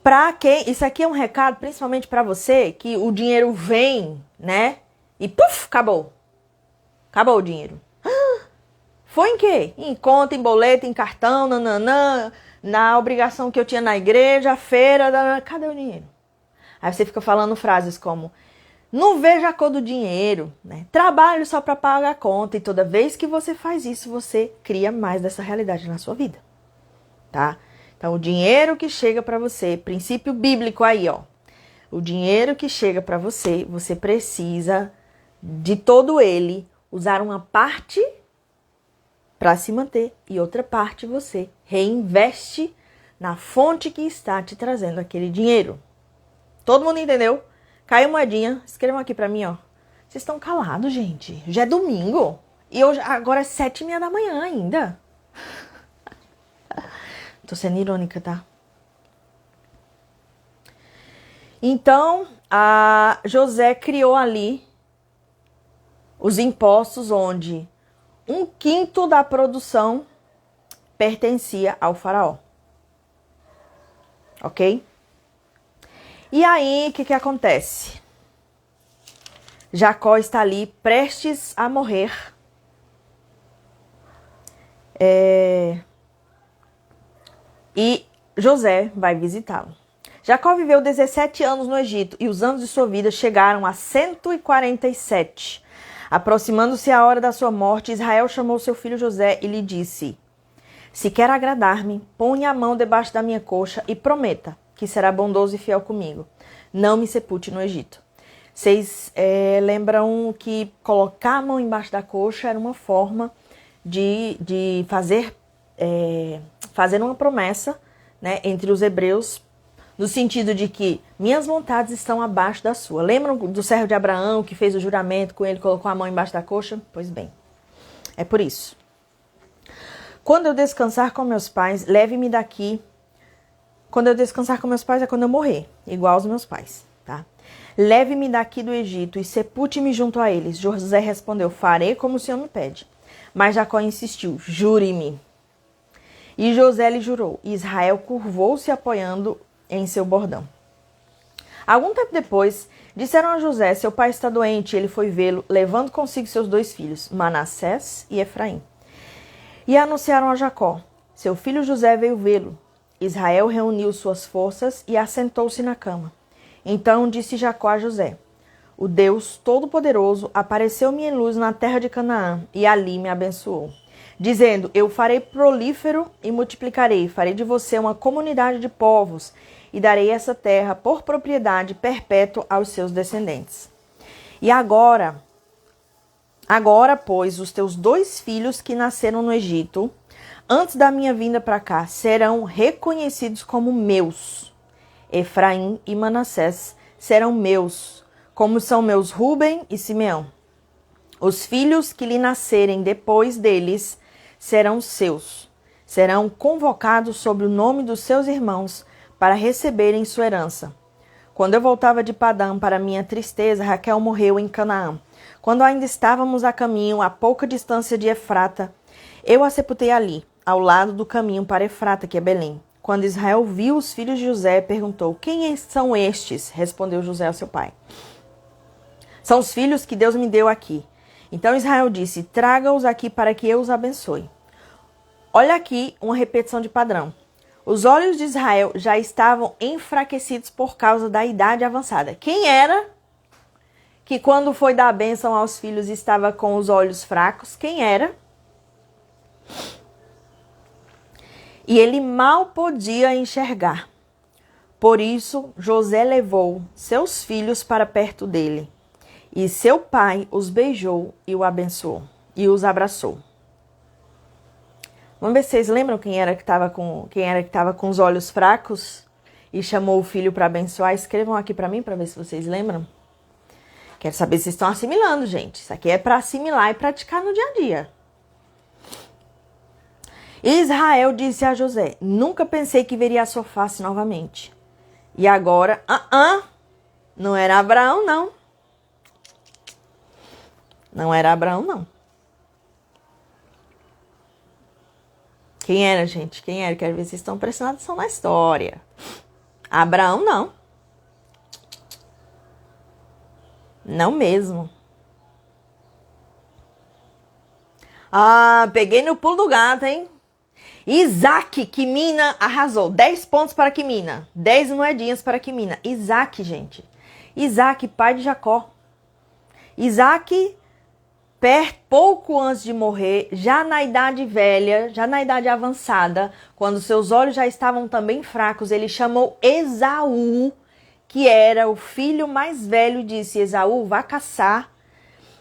Para quem, isso aqui é um recado principalmente para você, que o dinheiro vem, né? E puf, acabou. Acabou o dinheiro. Foi em quê? Em conta, em boleto, em cartão, nananã, na obrigação que eu tinha na igreja, feira, cadê o dinheiro? Aí você fica falando frases como: não vejo a cor do dinheiro, né? Trabalho só para pagar a conta. E toda vez que você faz isso, você cria mais dessa realidade na sua vida, tá? Então, o dinheiro que chega para você, princípio bíblico aí, ó. O dinheiro que chega para você, você precisa de todo ele usar uma parte para se manter e outra parte você reinveste na fonte que está te trazendo aquele dinheiro. Todo mundo entendeu? Caiu moedinha, escrevam aqui para mim, ó. Vocês estão calados, gente. Já é domingo e hoje, agora é 7:30 da manhã ainda. Tô sendo irônica, tá? Então, a José criou ali os impostos onde 1/5 da produção pertencia ao faraó. Ok? E aí, o que acontece? Jacó está ali prestes a morrer. E José vai visitá-lo. Jacó viveu 17 anos no Egito e os anos de sua vida chegaram a 147. Aproximando-se a hora da sua morte, Israel chamou seu filho José e lhe disse: se quer agradar-me, ponha a mão debaixo da minha coxa e prometa que será bondoso e fiel comigo. Não me sepulte no Egito. Vocês lembram que colocar a mão embaixo da coxa era uma forma de fazer uma promessa, né, entre os hebreus, no sentido de que minhas vontades estão abaixo da sua. Lembram do servo de Abraão que fez o juramento com ele, colocou a mão embaixo da coxa? Pois bem, é por isso. Quando eu descansar com meus pais, leve-me daqui. Quando eu descansar com meus pais é quando eu morrer, igual aos meus pais, tá? Leve-me daqui do Egito e sepulte-me junto a eles. José respondeu: farei como o Senhor me pede. Mas Jacó insistiu: jure-me. E José lhe jurou. E Israel curvou-se apoiando em seu bordão. Algum tempo depois, disseram a José: seu pai está doente. Ele foi vê-lo, levando consigo seus 2 filhos, Manassés e Efraim. E anunciaram a Jacó: seu filho José veio vê-lo. Israel reuniu suas forças e assentou-se na cama. Então disse Jacó a José: o Deus Todo-Poderoso apareceu-me em luz na terra de Canaã e ali me abençoou, dizendo: eu farei prolífero e multiplicarei, farei de você uma comunidade de povos e darei essa terra por propriedade perpétua aos seus descendentes. E agora, pois, os teus 2 filhos que nasceram no Egito, antes da minha vinda para cá, serão reconhecidos como meus. Efraim e Manassés serão meus, como são meus Rúben e Simeão. Os filhos que lhe nascerem depois deles serão seus. serão convocados sob o nome dos seus irmãos para receberem sua herança. Quando eu voltava de Padã, para minha tristeza, Raquel morreu em Canaã. Quando ainda estávamos a caminho, a pouca distância de Efrata, eu a sepultei ali, ao lado do caminho para Efrata, que é Belém. Quando Israel viu os filhos de José, perguntou: quem são estes? Respondeu José ao seu pai: são os filhos que Deus me deu aqui. Então Israel disse: traga-os aqui para que eu os abençoe. Olha aqui uma repetição de padrão. Os olhos de Israel já estavam enfraquecidos por causa da idade avançada. Quem era que quando foi dar a bênção aos filhos estava com os olhos fracos? Quem era? E ele mal podia enxergar. Por isso, José levou seus filhos para perto dele. E seu pai os beijou e o abençoou e os abraçou. Vamos ver se vocês lembram quem era que estava com os olhos fracos e chamou o filho para abençoar. Escrevam aqui para mim para ver se vocês lembram. Quero saber se vocês estão assimilando, gente. Isso aqui é para assimilar e praticar no dia a dia. Israel disse a José: nunca pensei que veria a sua face novamente. E agora, não era Abraão, não. Não era Abraão, não. Quem era, gente? Quem era? Quero ver se vocês estão prestando atenção na história. Abraão, não. Não mesmo. Peguei no pulo do gato, hein? Isaac, Quimina, arrasou. 10 pontos para Quimina. 10 moedinhas para Quimina. Isaac, gente. Isaac, pai de Jacó. Isaac, pouco antes de morrer, já na idade velha, já na idade avançada, quando seus olhos já estavam também fracos, ele chamou Esaú, que era o filho mais velho, e disse: Esaú, vá caçar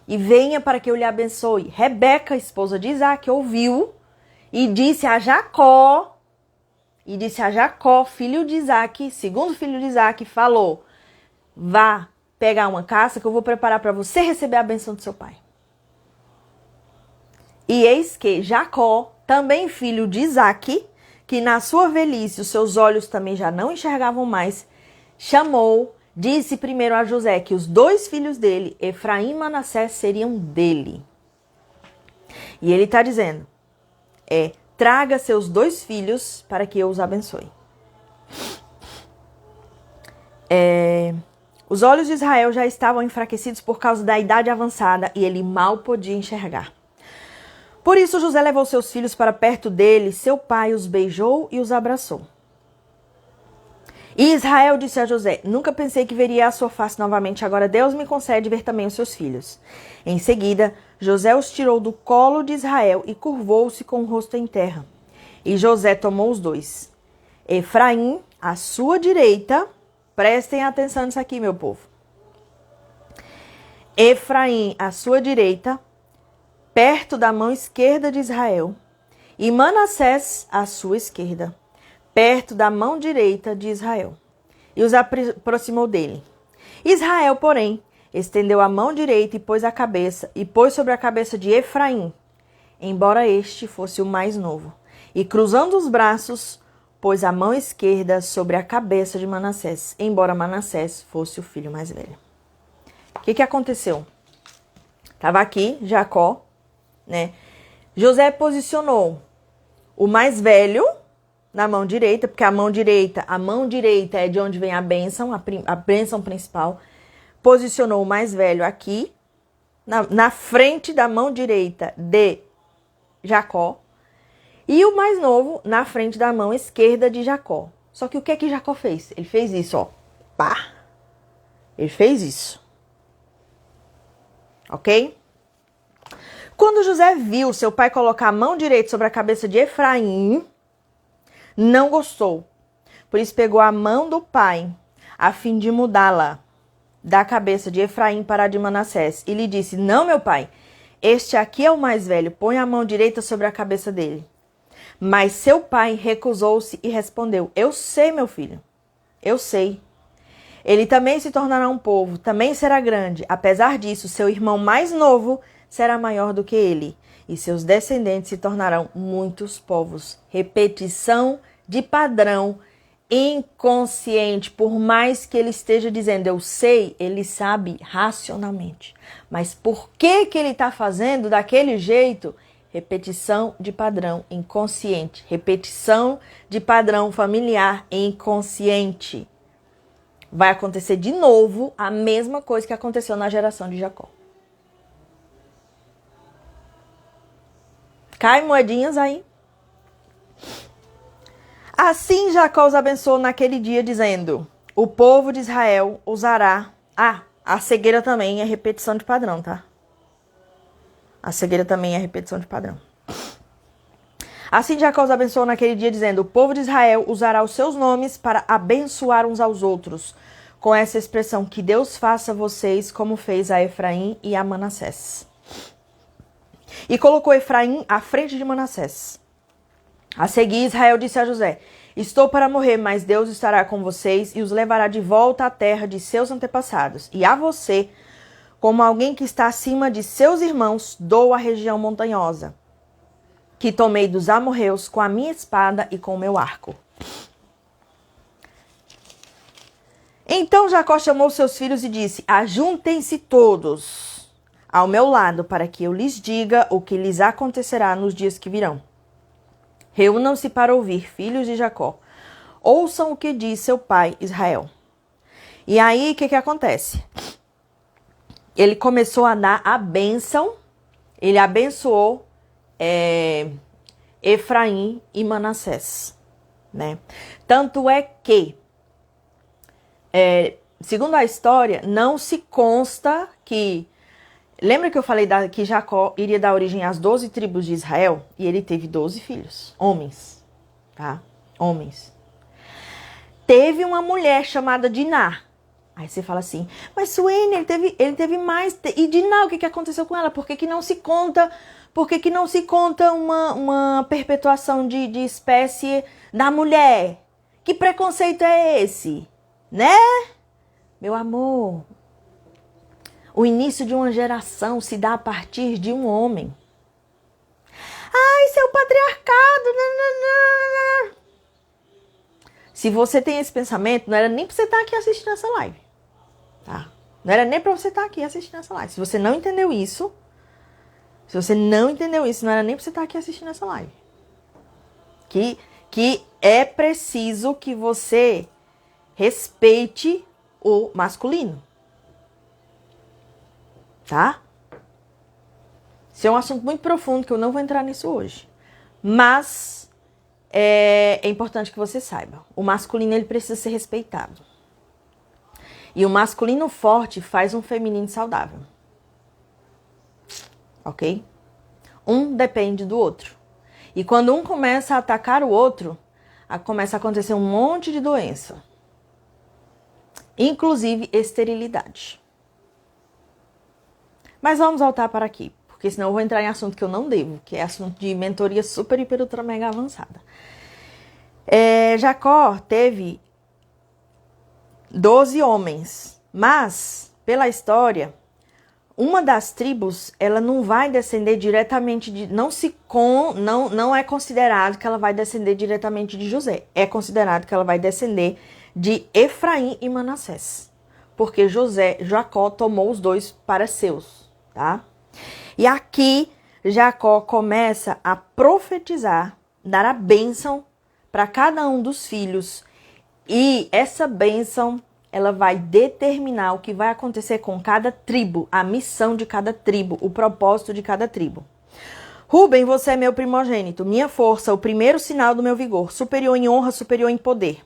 e venha para que eu lhe abençoe. Rebeca, esposa de Isaac, ouviu e disse a Jacó, filho de Isaac, segundo filho de Isaac, falou: vá pegar uma caça que eu vou preparar para você receber a benção do seu pai. E eis que Jacó, também filho de Isaac, que na sua velhice os seus olhos também já não enxergavam mais, disse primeiro a José que os 2 filhos dele, Efraim e Manassés, seriam dele. E ele está dizendo: traga seus 2 filhos para que eu os abençoe. Os olhos de Israel já estavam enfraquecidos por causa da idade avançada e ele mal podia enxergar. Por isso José levou seus filhos para perto dele, seu pai os beijou e os abraçou. E Israel disse a José: nunca pensei que veria a sua face novamente, agora Deus me concede ver também os seus filhos. Em seguida, José os tirou do colo de Israel e curvou-se com o rosto em terra. E José tomou os 2. Efraim, à sua direita, prestem atenção nisso aqui, meu povo. Efraim, à sua direita, perto da mão esquerda de Israel, e Manassés, à sua esquerda, perto da mão direita de Israel, e os aproximou dele. Israel, porém, estendeu a mão direita e pôs sobre a cabeça de Efraim, embora este fosse o mais novo, e cruzando os braços, pôs a mão esquerda sobre a cabeça de Manassés, embora Manassés fosse o filho mais velho. O que aconteceu? Estava aqui Jacó, né? José posicionou o mais velho na mão direita, porque a mão direita é de onde vem a bênção, a bênção principal. Posicionou o mais velho aqui, na frente da mão direita de Jacó, e o mais novo na frente da mão esquerda de Jacó. Só que o que Jacó fez? Ele fez isso, ó. Pá! Ele fez isso. Ok? Quando José viu seu pai colocar a mão direita sobre a cabeça de Efraim, não gostou. Por isso pegou a mão do pai, a fim de mudá-la da cabeça de Efraim para a de Manassés. E lhe disse: não, meu pai, este aqui é o mais velho, põe a mão direita sobre a cabeça dele. Mas seu pai recusou-se e respondeu: eu sei, meu filho, eu sei. Ele também se tornará um povo, também será grande. Apesar disso, seu irmão mais novo será maior do que ele. e seus descendentes se tornarão muitos povos. Repetição de padrão inconsciente. Por mais que ele esteja dizendo, eu sei, ele sabe racionalmente. Mas por que ele está fazendo daquele jeito? Repetição de padrão inconsciente. Repetição de padrão familiar inconsciente. Vai acontecer de novo a mesma coisa que aconteceu na geração de Jacó. Cai moedinhas aí. Assim Jacó os abençoou naquele dia, dizendo, o povo de Israel usará... a cegueira também é repetição de padrão, tá? A cegueira também é repetição de padrão. Assim Jacó os abençoou naquele dia, dizendo, o povo de Israel usará os seus nomes para abençoar uns aos outros, com essa expressão, que Deus faça vocês como fez a Efraim e a Manassés. E colocou Efraim à frente de Manassés. A seguir, Israel disse a José, estou para morrer, mas Deus estará com vocês e os levará de volta à terra de seus antepassados. E a você, como alguém que está acima de seus irmãos, dou a região montanhosa, que tomei dos amorreus com a minha espada e com o meu arco. Então Jacó chamou seus filhos e disse, ajuntem-se todos ao meu lado, para que eu lhes diga o que lhes acontecerá nos dias que virão. Reúnam-se para ouvir, filhos de Jacó. Ouçam o que diz seu pai Israel. E aí, o que acontece? Ele começou a dar a bênção, ele abençoou Efraim e Manassés, né? Tanto é que, segundo a história, não se consta que... Lembra que eu falei que Jacó iria dar origem às 12 tribos de Israel? E ele teve 12 filhos, homens, tá? Homens. Teve uma mulher chamada Diná. Aí você fala assim, mas Suene, ele teve mais. E Diná, o que aconteceu com ela? Por que não se conta? Por que não se conta uma perpetuação de espécie da mulher? Que preconceito é esse? Né? Meu amor, o início de uma geração se dá a partir de um homem. Isso é o patriarcado. Se você tem esse pensamento, não era nem para você estar aqui assistindo essa live. Tá? Não era nem para você estar aqui assistindo essa live. Se você não entendeu isso, não era nem para você estar aqui assistindo essa live. Que é preciso que você respeite o masculino. Tá? Isso é um assunto muito profundo que eu não vou entrar nisso hoje. Mas é importante que você saiba. O masculino, ele precisa ser respeitado. E o masculino forte faz um feminino saudável. Ok? Um depende do outro. E quando um começa a atacar o outro, começa a acontecer um monte de doença. Inclusive esterilidade. Mas vamos voltar para aqui, porque senão eu vou entrar em assunto que eu não devo, que é assunto de mentoria super, hiper, ultra, mega avançada. Jacó teve 12 homens, mas, pela história, uma das tribos, ela não vai descender diretamente de... Não é considerado que ela vai descender diretamente de José. É considerado que ela vai descender de Efraim e Manassés. Porque Jacó tomou os dois para seus. Tá? E aqui Jacó começa a profetizar, dar a bênção para cada um dos filhos. E essa bênção, ela vai determinar o que vai acontecer com cada tribo, a missão de cada tribo, o propósito de cada tribo. Rúben, você é meu primogênito, minha força, o primeiro sinal do meu vigor, superior em honra, superior em poder.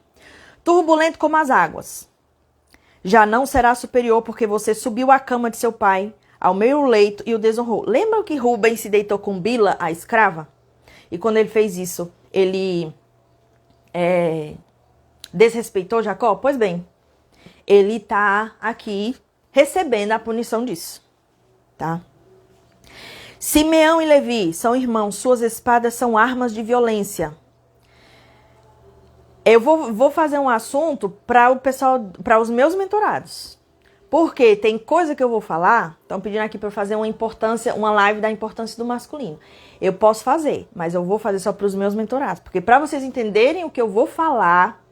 Turbulento como as águas. Já não será superior porque você subiu à cama de seu pai, ao meu leito e o desonrou. Lembra que Rúben se deitou com Bila, a escrava? E quando ele fez isso, ele desrespeitou Jacó? Pois bem, ele está aqui recebendo a punição disso. Tá? Simeão e Levi são irmãos, suas espadas são armas de violência. Eu vou fazer um assunto para o pessoal, para os meus mentorados. Porque tem coisa que eu vou falar, estão pedindo aqui para eu fazer uma live da importância do masculino. Eu posso fazer, mas eu vou fazer só para os meus mentorados. Porque para vocês entenderem o que eu vou falar,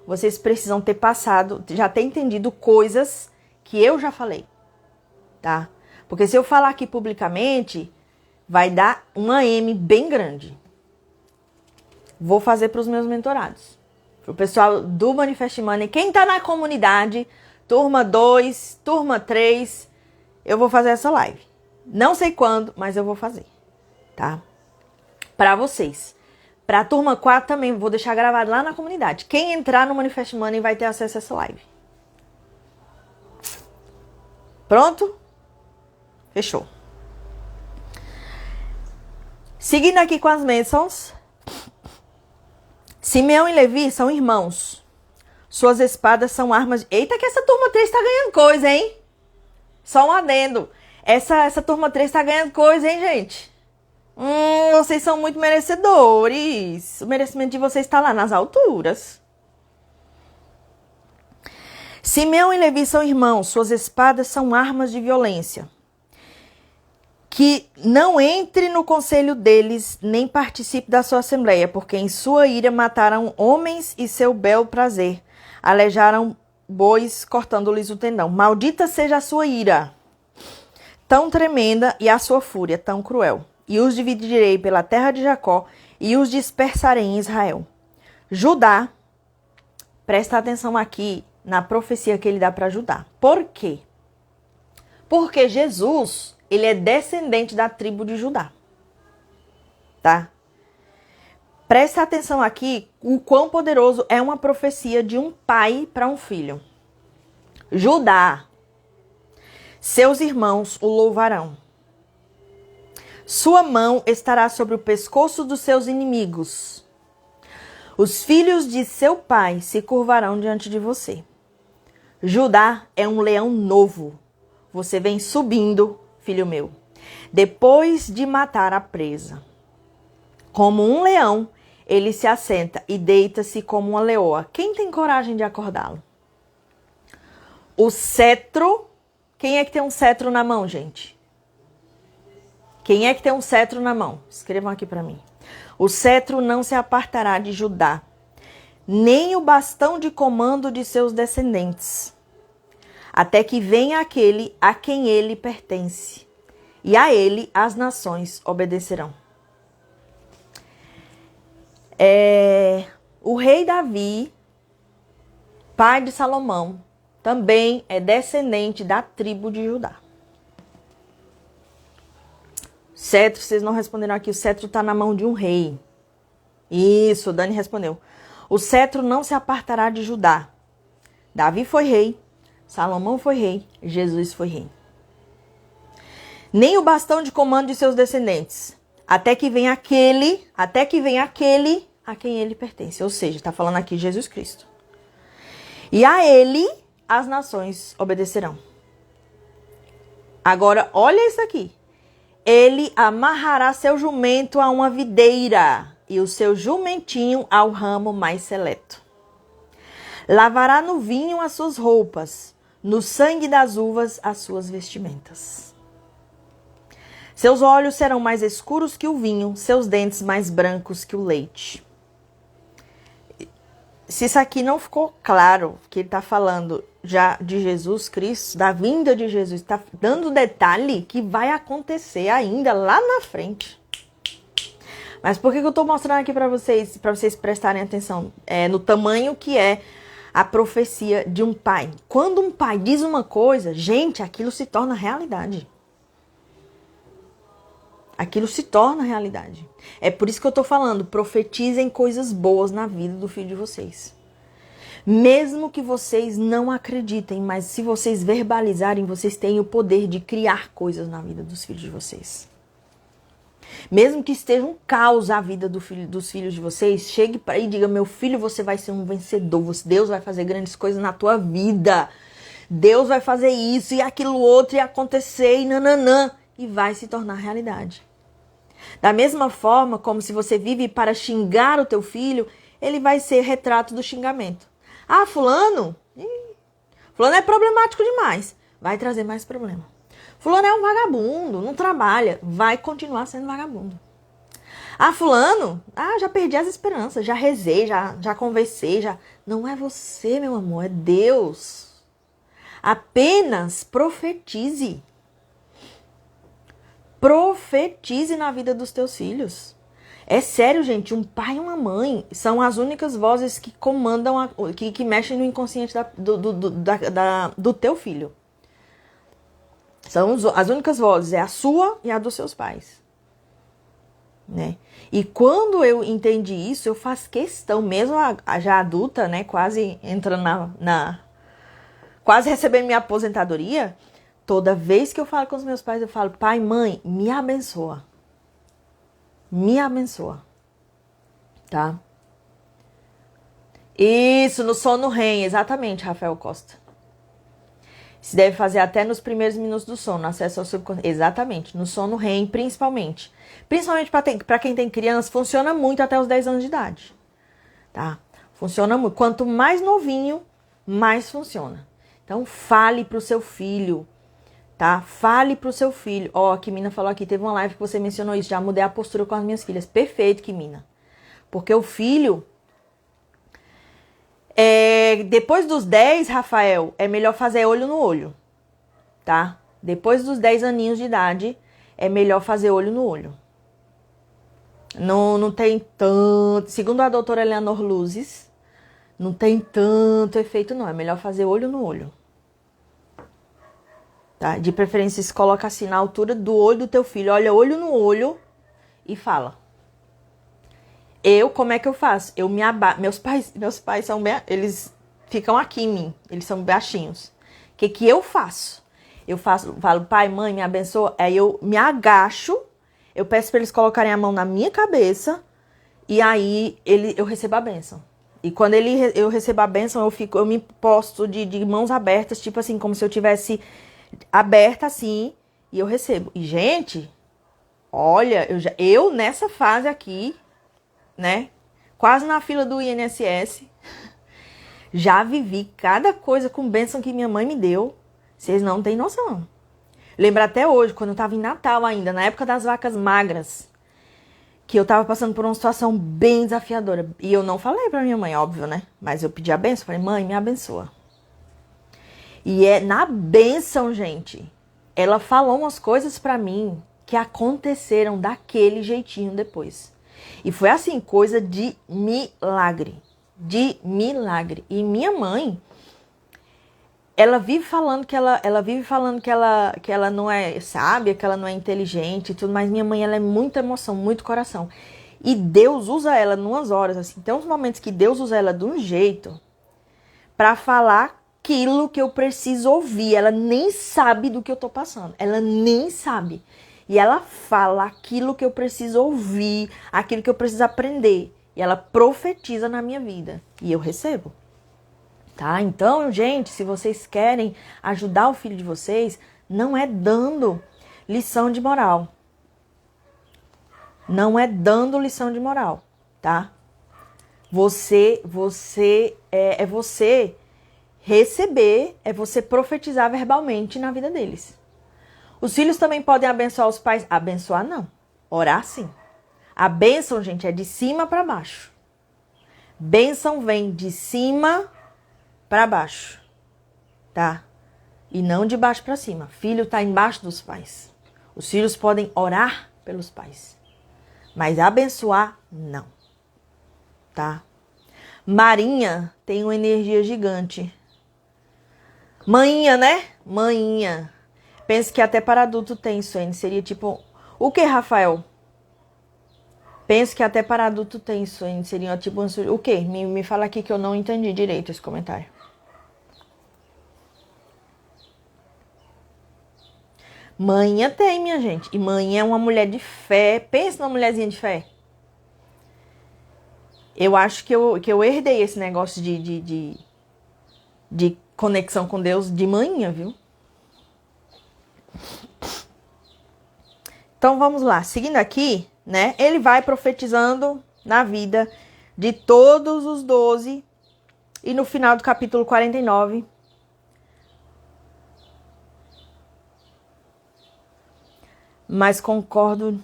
vocês precisam ter passado, já ter entendido coisas que eu já falei, tá? Porque se eu falar aqui publicamente, vai dar uma M bem grande. Vou fazer para os meus mentorados. Para o pessoal do Manifest Money. Quem tá na comunidade, turma 2, turma 3, eu vou fazer essa live. Não sei quando, mas eu vou fazer, tá? Para vocês. Para a turma 4 também, vou deixar gravado lá na comunidade. Quem entrar no Manifest Money vai ter acesso a essa live. Pronto? Fechou. Seguindo aqui com as bênçãos. Simeão e Levi são irmãos. Suas espadas são armas... Eita, que essa turma 3 tá ganhando coisa, hein? Só um adendo. Essa turma 3 tá ganhando coisa, hein, gente? Vocês são muito merecedores. O merecimento de vocês está lá nas alturas. Simeão e Levi são irmãos. Suas espadas são armas de violência. Que não entre no conselho deles, nem participe da sua assembleia, porque em sua ira mataram homens e seu bel prazer. Alejaram bois, cortando-lhes o tendão. Maldita seja a sua ira, tão tremenda, e a sua fúria, tão cruel. E os dividirei pela terra de Jacó, e os dispersarei em Israel. Judá, presta atenção aqui na profecia que ele dá para Judá. Por quê? Porque Jesus... ele é descendente da tribo de Judá, tá? Presta atenção aqui o quão poderoso é uma profecia de um pai para um filho. Judá, seus irmãos o louvarão. Sua mão estará sobre o pescoço dos seus inimigos. Os filhos de seu pai se curvarão diante de você. Judá é um leão novo. Você vem subindo, filho meu, depois de matar a presa. Como um leão, ele se assenta e deita-se como uma leoa. Quem tem coragem de acordá-lo? O cetro... Quem é que tem um cetro na mão, gente? Quem é que tem um cetro na mão? Escrevam aqui para mim. O cetro não se apartará de Judá, nem o bastão de comando de seus descendentes, até que venha aquele a quem ele pertence, e a ele as nações obedecerão. O rei Davi, pai de Salomão, também é descendente da tribo de Judá. Cetro, vocês não responderam aqui, o cetro está na mão de um rei. Isso, Dani respondeu. O cetro não se apartará de Judá. Davi foi rei, Salomão foi rei, Jesus foi rei. Nem o bastão de comando de seus descendentes, até que venha aquele a quem ele pertence. Ou seja, está falando aqui Jesus Cristo. E a ele as nações obedecerão. Agora, olha isso aqui. Ele amarrará seu jumento a uma videira e o seu jumentinho ao ramo mais seleto. Lavará no vinho as suas roupas, no sangue das uvas as suas vestimentas. Seus olhos serão mais escuros que o vinho, seus dentes mais brancos que o leite. Se isso aqui não ficou claro, que ele está falando já de Jesus Cristo, da vinda de Jesus, está dando detalhe que vai acontecer ainda lá na frente. Mas por que eu estou mostrando aqui para vocês prestarem atenção no tamanho que é a profecia de um pai? Quando um pai diz uma coisa, gente, aquilo se torna realidade. Aquilo se torna realidade. É por isso que eu estou falando, profetizem coisas boas na vida do filho de vocês. Mesmo que vocês não acreditem, mas se vocês verbalizarem, vocês têm o poder de criar coisas na vida dos filhos de vocês. Mesmo que esteja um caos a vida dos filhos de vocês, chegue para aí e diga, meu filho, você vai ser um vencedor, Deus vai fazer grandes coisas na tua vida. Deus vai fazer isso e aquilo outro e acontecer e nananã. E vai se tornar realidade. Da mesma forma como se você vive para xingar o teu filho, ele vai ser retrato do xingamento. Ah, fulano? Fulano é problemático demais. Vai trazer mais problema. Fulano é um vagabundo, não trabalha. Vai continuar sendo vagabundo. Ah, fulano, já perdi as esperanças, já rezei, já conversei, já... Não é você, meu amor, é Deus. Apenas profetize. Profetize na vida dos teus filhos. É sério, gente, um pai e uma mãe são as únicas vozes que comandam, que mexem no inconsciente do teu filho. São as únicas vozes, é a sua e a dos seus pais. Né? E quando eu entendi isso, eu faço questão, mesmo já adulta, né, quase entrando quase recebendo minha aposentadoria, toda vez que eu falo com os meus pais, eu falo, pai, mãe, me abençoa. Me abençoa. Tá? Isso, no sono REM, exatamente, Rafael Costa. Se deve fazer até nos primeiros minutos do sono, acesso ao subconsciente. Exatamente, no sono REM, principalmente. Principalmente para quem tem criança, funciona muito até os 10 anos de idade. Tá? Funciona muito. Quanto mais novinho, mais funciona. Então, fale pro seu filho, tá? Fale pro seu filho. Ó, a Kimina falou aqui, teve uma live que você mencionou isso, já mudei a postura com as minhas filhas. Perfeito, Kimina. Porque o filho... depois dos 10, Rafael, é melhor fazer olho no olho, tá? Depois dos 10 aninhos de idade, é melhor fazer olho no olho. Não tem tanto... Segundo a doutora Eleanor Luzes, não tem tanto efeito, não. É melhor fazer olho no olho. Tá? De preferência, se coloca assim na altura do olho do teu filho. Olha olho no olho e fala. Como é que eu faço? Eu me abaixo. Meus pais são bem... Eles ficam aqui em mim. Eles são baixinhos. O que eu faço? Falo, pai, mãe, me abençoa. Aí eu me agacho. Eu peço para eles colocarem a mão na minha cabeça. E aí eu recebo a bênção. E quando eu recebo a bênção, eu me posto de mãos abertas. Tipo assim, como se eu tivesse aberta assim. E eu recebo. E, gente, olha, eu nessa fase aqui... né? Quase na fila do INSS. Já vivi cada coisa com bênção que minha mãe me deu. Vocês não têm noção. Lembro até hoje, quando eu tava em Natal ainda, na época das vacas magras, que eu tava passando por uma situação bem desafiadora. E eu não falei pra minha mãe, óbvio, né? Mas eu pedi a bênção, falei, mãe, me abençoa. E é na bênção, gente. Ela falou umas coisas pra mim que aconteceram daquele jeitinho depois. E foi assim, coisa de milagre. De milagre. E minha mãe, ela vive falando que ela não é sábia, que ela não é inteligente e tudo, mas minha mãe, ela é muita emoção, muito coração. E Deus usa ela numas horas, assim. Tem uns momentos que Deus usa ela de um jeito pra falar aquilo que eu preciso ouvir. Ela nem sabe do que eu tô passando. Ela nem sabe. E ela fala aquilo que eu preciso ouvir, aquilo que eu preciso aprender. E ela profetiza na minha vida. E eu recebo. Tá? Então, gente, se vocês querem ajudar o filho de vocês, não é dando lição de moral. Não é dando lição de moral, tá? Você receber, é você profetizar verbalmente na vida deles. Os filhos também podem abençoar os pais. Abençoar não, orar sim. A bênção, gente, é de cima para baixo. Bênção vem de cima para baixo, tá? E não de baixo para cima. Filho tá embaixo dos pais. Os filhos podem orar pelos pais, mas abençoar não, tá? Marinha tem uma energia gigante. Maninha, né? Maninha. Penso que até para adulto tem isso aí. Seria tipo... O que, Rafael? Penso que até para adulto tem isso aí. Seria tipo... O que? Me fala aqui que eu não entendi direito esse comentário. Manhã tem, minha gente. E manhã é uma mulher de fé. Pensa numa mulherzinha de fé. Eu acho que eu herdei esse negócio de conexão com Deus de manhã, viu? Então vamos lá, seguindo aqui, né? Ele vai profetizando na vida de todos os 12. E no final do capítulo 49, Mas concordo.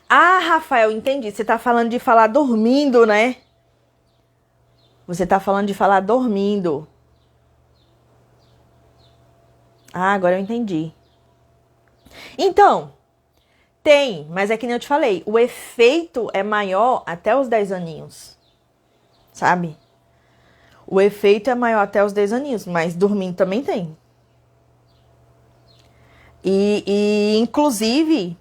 Ah, Rafael, entendi. Você tá falando de falar dormindo, né? Você tá falando de falar dormindo. Ah, agora eu entendi. Então, tem, mas é que nem eu te falei, o efeito é maior até os 10 aninhos, sabe? O efeito é maior até os 10 aninhos, mas dormindo também tem. Inclusive,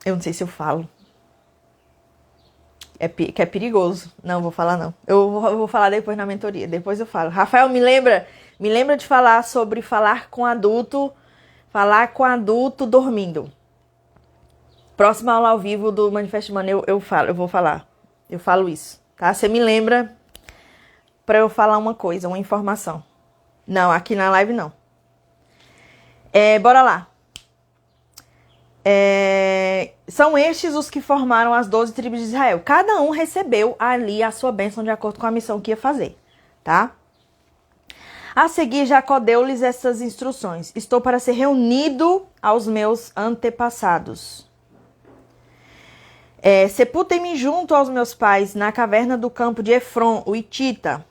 eu não sei se eu falo, que é perigoso. Não, vou falar não. Eu vou falar depois na mentoria, depois eu falo. Rafael, me lembra de falar sobre falar com adulto dormindo. Próxima aula ao vivo do Manifest Money eu vou falar. Eu falo isso, tá? Você me lembra pra eu falar uma coisa, uma informação. Não, aqui na live não. Bora lá. São estes os que formaram as 12 tribos de Israel. Cada um recebeu ali a sua bênção de acordo com a missão que ia fazer, tá? A seguir, Jacó deu-lhes essas instruções. Estou para ser reunido aos meus antepassados. Sepultem-me junto aos meus pais na caverna do campo de Efron, o Hitita.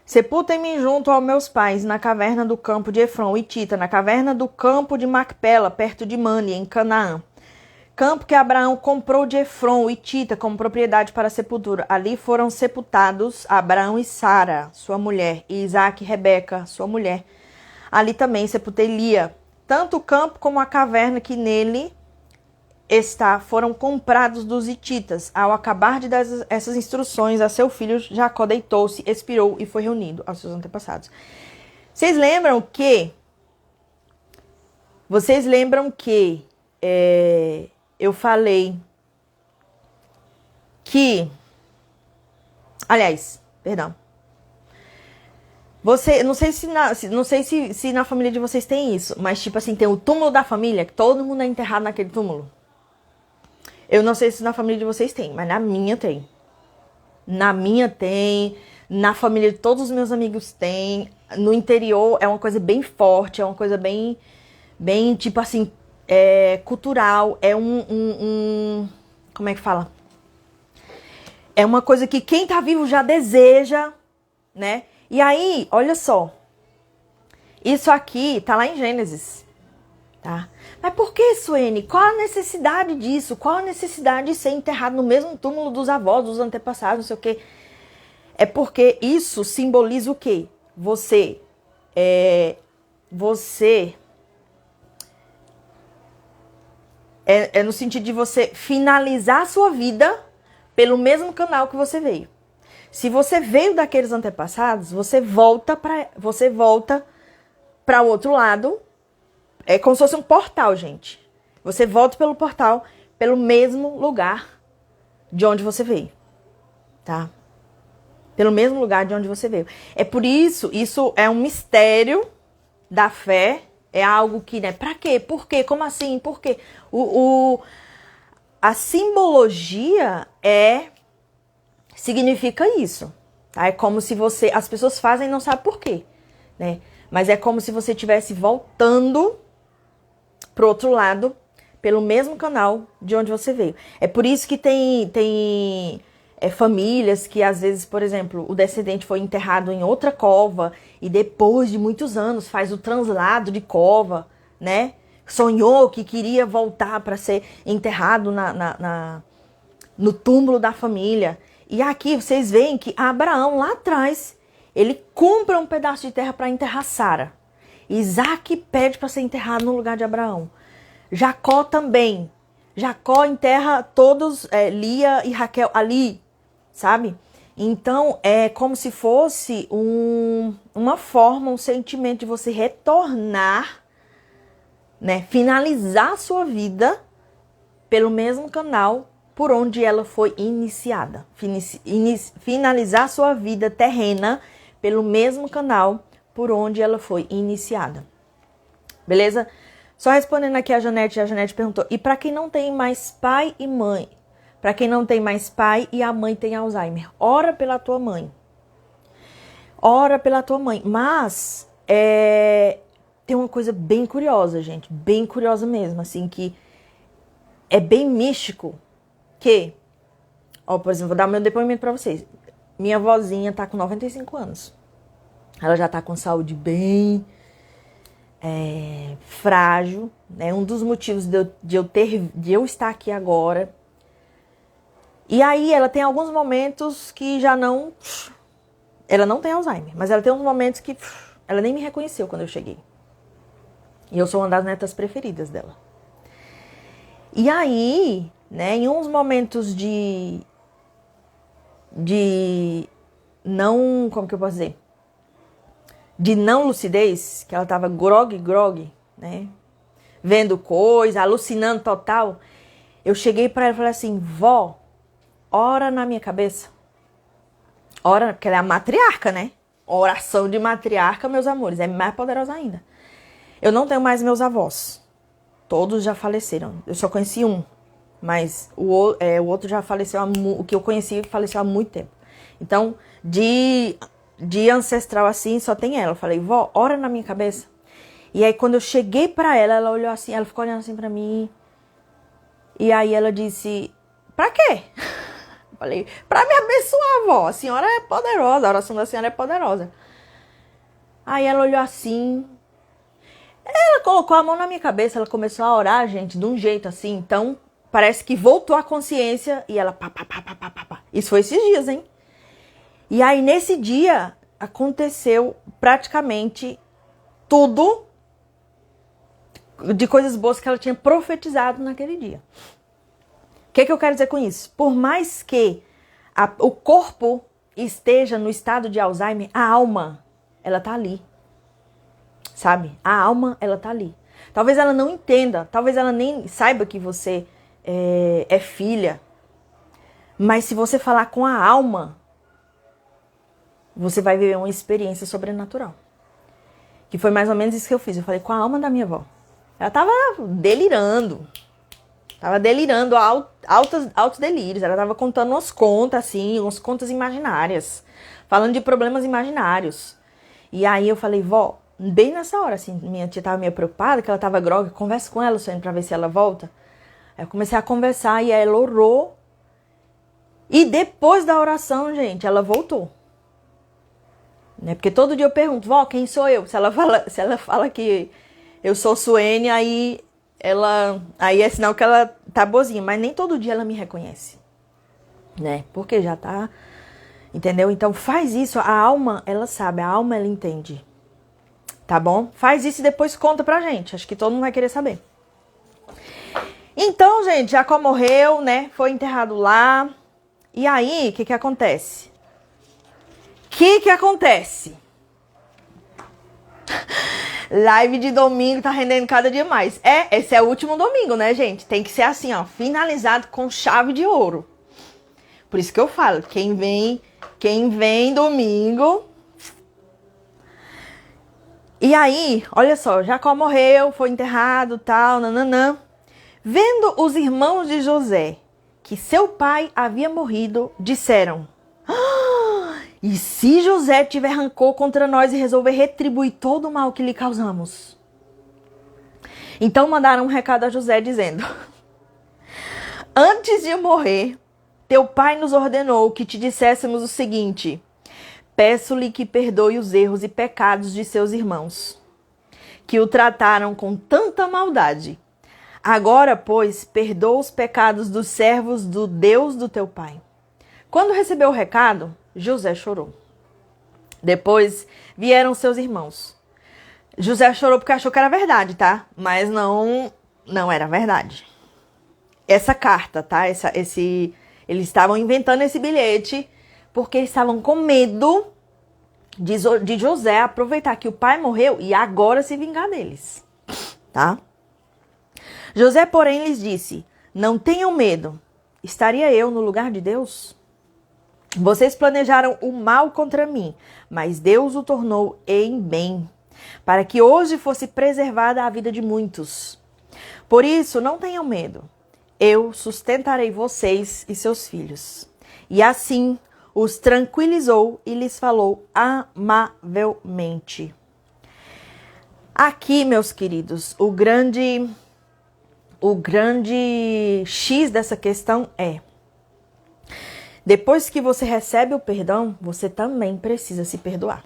Sepultem-me junto aos meus pais na caverna do campo de Efron, o Hitita, na caverna do campo de Macpela, perto de Mani, em Canaã. Campo que Abraão comprou de Efron, o Hitita, como propriedade para a sepultura. Ali foram sepultados Abraão e Sara, sua mulher, e Isaac e Rebeca, sua mulher. Ali também sepultei Lia. Tanto o campo como a caverna que nele está foram comprados dos hititas. Ao acabar de dar essas instruções a seu filho, Jacó deitou-se, expirou e foi reunido aos seus antepassados. Vocês lembram que eu falei que... Aliás, perdão. Não sei se na família de vocês tem isso, mas tipo assim, tem o túmulo da família, que todo mundo é enterrado naquele túmulo. Eu não sei se na família de vocês tem, mas na minha tem. Na minha tem, na família de todos os meus amigos tem. No interior é uma coisa bem forte, é uma coisa bem tipo assim, cultural. É como é que fala? É uma coisa que quem tá vivo já deseja, né? E aí, olha só. Isso aqui tá lá em Gênesis, tá? Mas por que, Suene? Qual a necessidade disso? Qual a necessidade de ser enterrado no mesmo túmulo dos avós, dos antepassados, não sei o quê? É porque isso simboliza o quê? Você é no sentido de você finalizar a sua vida pelo mesmo canal que você veio. Se você veio daqueles antepassados, você volta para o outro lado. É como se fosse um portal, gente. Você volta pelo portal, pelo mesmo lugar de onde você veio, tá? Pelo mesmo lugar de onde você veio. É por isso é um mistério da fé. É algo que, né? Pra quê? Por quê? Como assim? Por quê? A simbologia significa isso, tá? É como se as pessoas fazem e não sabem por quê, né? Mas é como se você estivesse voltando pro outro lado, pelo mesmo canal de onde você veio. É por isso que tem famílias que às vezes, por exemplo, o descendente foi enterrado em outra cova e depois de muitos anos faz o translado de cova, né? Sonhou que queria voltar para ser enterrado no túmulo da família. E aqui vocês veem que Abraão, lá atrás, ele compra um pedaço de terra para enterrar Sara. Isaac pede para ser enterrado no lugar de Abraão. Jacó também. Jacó enterra todos, Lia e Raquel ali, sabe? Então, é como se fosse uma forma, um sentimento de você retornar, né? Finalizar a sua vida pelo mesmo canal por onde ela foi iniciada. Finalizar a sua vida terrena pelo mesmo canal por onde ela foi iniciada. Beleza? Só respondendo aqui a Janete perguntou, e para quem não tem mais pai e mãe? Para quem não tem mais pai e a mãe tem Alzheimer, ora pela tua mãe. Ora pela tua mãe. Mas tem uma coisa bem curiosa, gente. Bem curiosa mesmo, assim, que é bem místico. Que, ó, por exemplo, vou dar meu depoimento pra vocês. Minha vozinha tá com 95 anos. Ela já tá com saúde bem frágil, né? Um dos motivos de eu estar aqui agora. E aí ela tem alguns momentos que já não... Ela não tem Alzheimer, mas ela tem uns momentos que ela nem me reconheceu quando eu cheguei. E eu sou uma das netas preferidas dela. E aí, né, em uns momentos de não... Como que eu posso dizer? De não lucidez, que ela tava grog, né? Vendo coisa, alucinando total. Eu cheguei pra ela e falei assim, vó, ora na minha cabeça. Ora, porque ela é a matriarca, né? Oração de matriarca, meus amores, é mais poderosa ainda. Eu não tenho mais meus avós. Todos já faleceram. Eu só conheci um. Mas o outro já faleceu, o que eu conheci faleceu há muito tempo. Então, de ancestral assim, só tem ela. Eu falei, vó, ora na minha cabeça. E aí, quando eu cheguei pra ela, ela olhou assim, ela ficou olhando assim pra mim. E aí ela disse, pra quê? Eu falei, pra me abençoar, vó. A senhora é poderosa, a oração da senhora é poderosa. Aí ela olhou assim. Ela colocou a mão na minha cabeça, ela começou a orar, gente, de um jeito assim. Então, parece que voltou a consciência e ela pá. Isso foi esses dias, hein? E aí, nesse dia, aconteceu praticamente tudo de coisas boas que ela tinha profetizado naquele dia. O que eu quero dizer com isso? Por mais que o corpo esteja no estado de Alzheimer, a alma, ela tá ali. Sabe? A alma, ela tá ali. Talvez ela não entenda, talvez ela nem saiba que você é filha. Mas se você falar com a alma, você vai viver uma experiência sobrenatural. Que foi mais ou menos isso que eu fiz. Eu falei com a alma da minha avó. Ela tava delirando. Tava delirando altos delírios. Ela tava contando umas contas, assim, umas contas imaginárias. Falando de problemas imaginários. E aí eu falei, vó, bem nessa hora, assim, minha tia tava meio preocupada, que ela tava grogue, conversa com ela, Suene, pra ver se ela volta. Aí eu comecei a conversar e ela orou. E depois da oração, gente, ela voltou. Né? Porque todo dia eu pergunto, vó, quem sou eu? Se ela fala que eu sou Suene, aí é sinal que ela tá boazinha. Mas nem todo dia ela me reconhece. Né? Porque já tá... Entendeu? Então faz isso, a alma, ela sabe, a alma, ela entende. Tá bom? Faz isso e depois conta pra gente. Acho que todo mundo vai querer saber. Então, gente, Jacó morreu, né? Foi enterrado lá. E aí, o que acontece? Live de domingo tá rendendo cada dia mais. Esse é o último domingo, né, gente? Tem que ser assim, ó, finalizado com chave de ouro. Por isso que eu falo, quem vem domingo... E aí, olha só, Jacó morreu, foi enterrado, tal, nananã. Vendo os irmãos de José que seu pai havia morrido, disseram... E se José tiver rancor contra nós e resolver retribuir todo o mal que lhe causamos? Então mandaram um recado a José dizendo... Antes de morrer, teu pai nos ordenou que te disséssemos o seguinte... Peço-lhe que perdoe os erros e pecados de seus irmãos, que o trataram com tanta maldade. Agora, pois, perdoa os pecados dos servos do Deus do teu pai. Quando recebeu o recado, José chorou. Depois vieram seus irmãos. José chorou porque achou que era verdade, tá? Mas não era verdade. Essa carta, tá? Eles estavam inventando esse bilhete... porque eles estavam com medo de José aproveitar que o pai morreu e agora se vingar deles, tá? José, porém, lhes disse, não tenham medo, estaria eu no lugar de Deus? Vocês planejaram o mal contra mim, mas Deus o tornou em bem, para que hoje fosse preservada a vida de muitos. Por isso, não tenham medo, eu sustentarei vocês e seus filhos. E assim... os tranquilizou e lhes falou amavelmente. Aqui, meus queridos, o grande X dessa questão é: depois que você recebe o perdão, você também precisa se perdoar,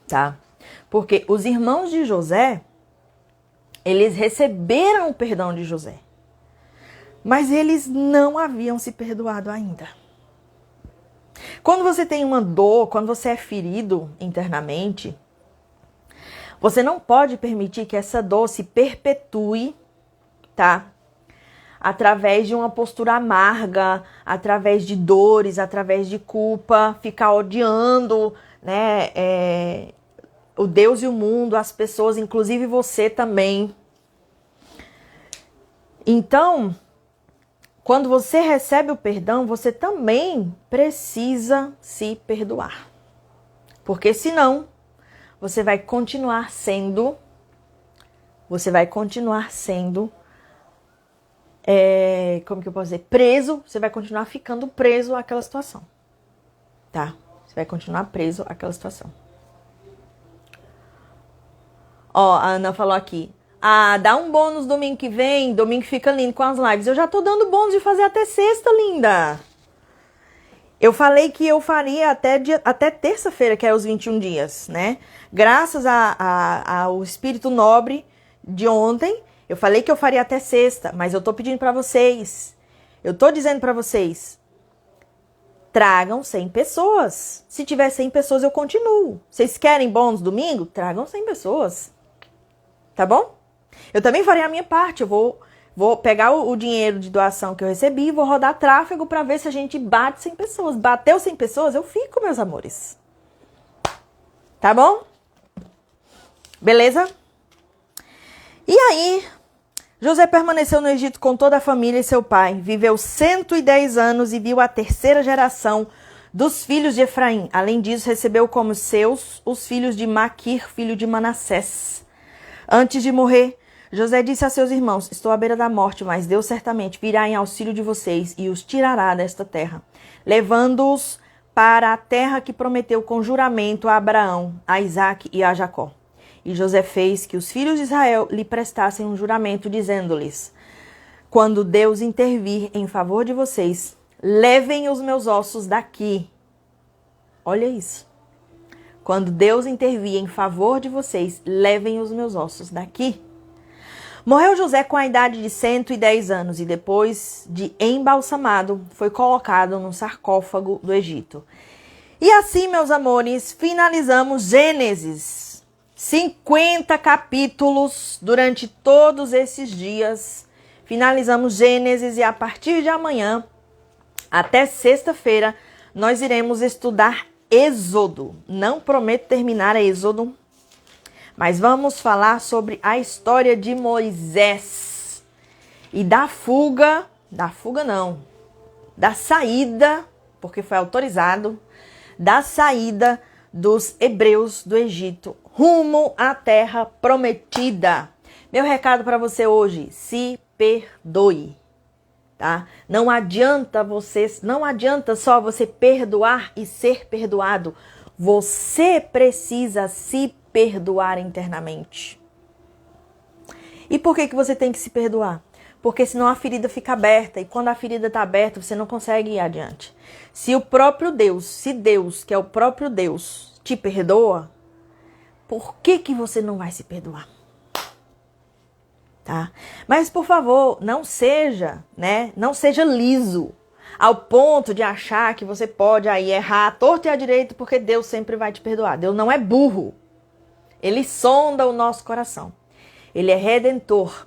tá? Porque os irmãos de José, eles receberam o perdão de José, mas eles não haviam se perdoado ainda. Quando você tem uma dor, quando você é ferido internamente, você não pode permitir que essa dor se perpetue, tá? Através de uma postura amarga, através de dores, através de culpa, ficar odiando, né, o Deus e o mundo, as pessoas, inclusive você também. Então, quando você recebe o perdão, você também precisa se perdoar. Porque senão, você vai continuar sendo, como que eu posso dizer? Preso, você vai continuar ficando preso àquela situação, tá? Você vai continuar preso àquela situação. Ó, a Ana falou aqui, dá um bônus domingo que vem, domingo fica lindo com as lives. Eu já tô dando bônus de fazer até sexta, linda. Eu falei que eu faria até terça-feira, que é os 21 dias, né? Graças ao espírito nobre de ontem, eu falei que eu faria até sexta, mas eu tô pedindo pra vocês, eu tô dizendo pra vocês, tragam 100 pessoas. Se tiver 100 pessoas, eu continuo. Vocês querem bônus domingo? Tragam 100 pessoas. Tá bom? Eu também farei a minha parte, eu vou pegar o dinheiro de doação que eu recebi e vou rodar tráfego para ver se a gente bate 100 pessoas. Bateu 100 pessoas, eu fico, meus amores. Tá bom? Beleza? E aí, José permaneceu no Egito com toda a família e seu pai. Viveu 110 anos e viu a terceira geração dos filhos de Efraim. Além disso, recebeu como seus os filhos de Maquir, filho de Manassés. Antes de morrer, José disse a seus irmãos, estou à beira da morte, mas Deus certamente virá em auxílio de vocês e os tirará desta terra, levando-os para a terra que prometeu com juramento a Abraão, a Isaque e a Jacó. E José fez que os filhos de Israel lhe prestassem um juramento, dizendo-lhes, quando Deus intervir em favor de vocês, levem os meus ossos daqui. Olha isso. Quando Deus intervir em favor de vocês, levem os meus ossos daqui. Morreu José com a idade de 110 anos e depois de embalsamado, foi colocado num sarcófago do Egito. E assim, meus amores, finalizamos Gênesis. 50 capítulos durante todos esses dias. Finalizamos Gênesis e a partir de amanhã, até sexta-feira, nós iremos estudar Êxodo. Não prometo terminar Êxodo, mas vamos falar sobre a história de Moisés e da saída, porque foi autorizado, da saída dos hebreus do Egito rumo à terra prometida. Meu recado para você hoje, se perdoe, tá? Não adianta só você perdoar e ser perdoado. Você precisa se perdoar internamente. E por que você tem que se perdoar? Porque senão a ferida fica aberta, e quando a ferida está aberta, você não consegue ir adiante. Se Deus, que é o próprio Deus, te perdoa, por que você não vai se perdoar? Tá? Mas, por favor, não seja liso, ao ponto de achar que você pode aí errar à torto e à direito, porque Deus sempre vai te perdoar. Deus não é burro. Ele sonda o nosso coração. Ele é redentor.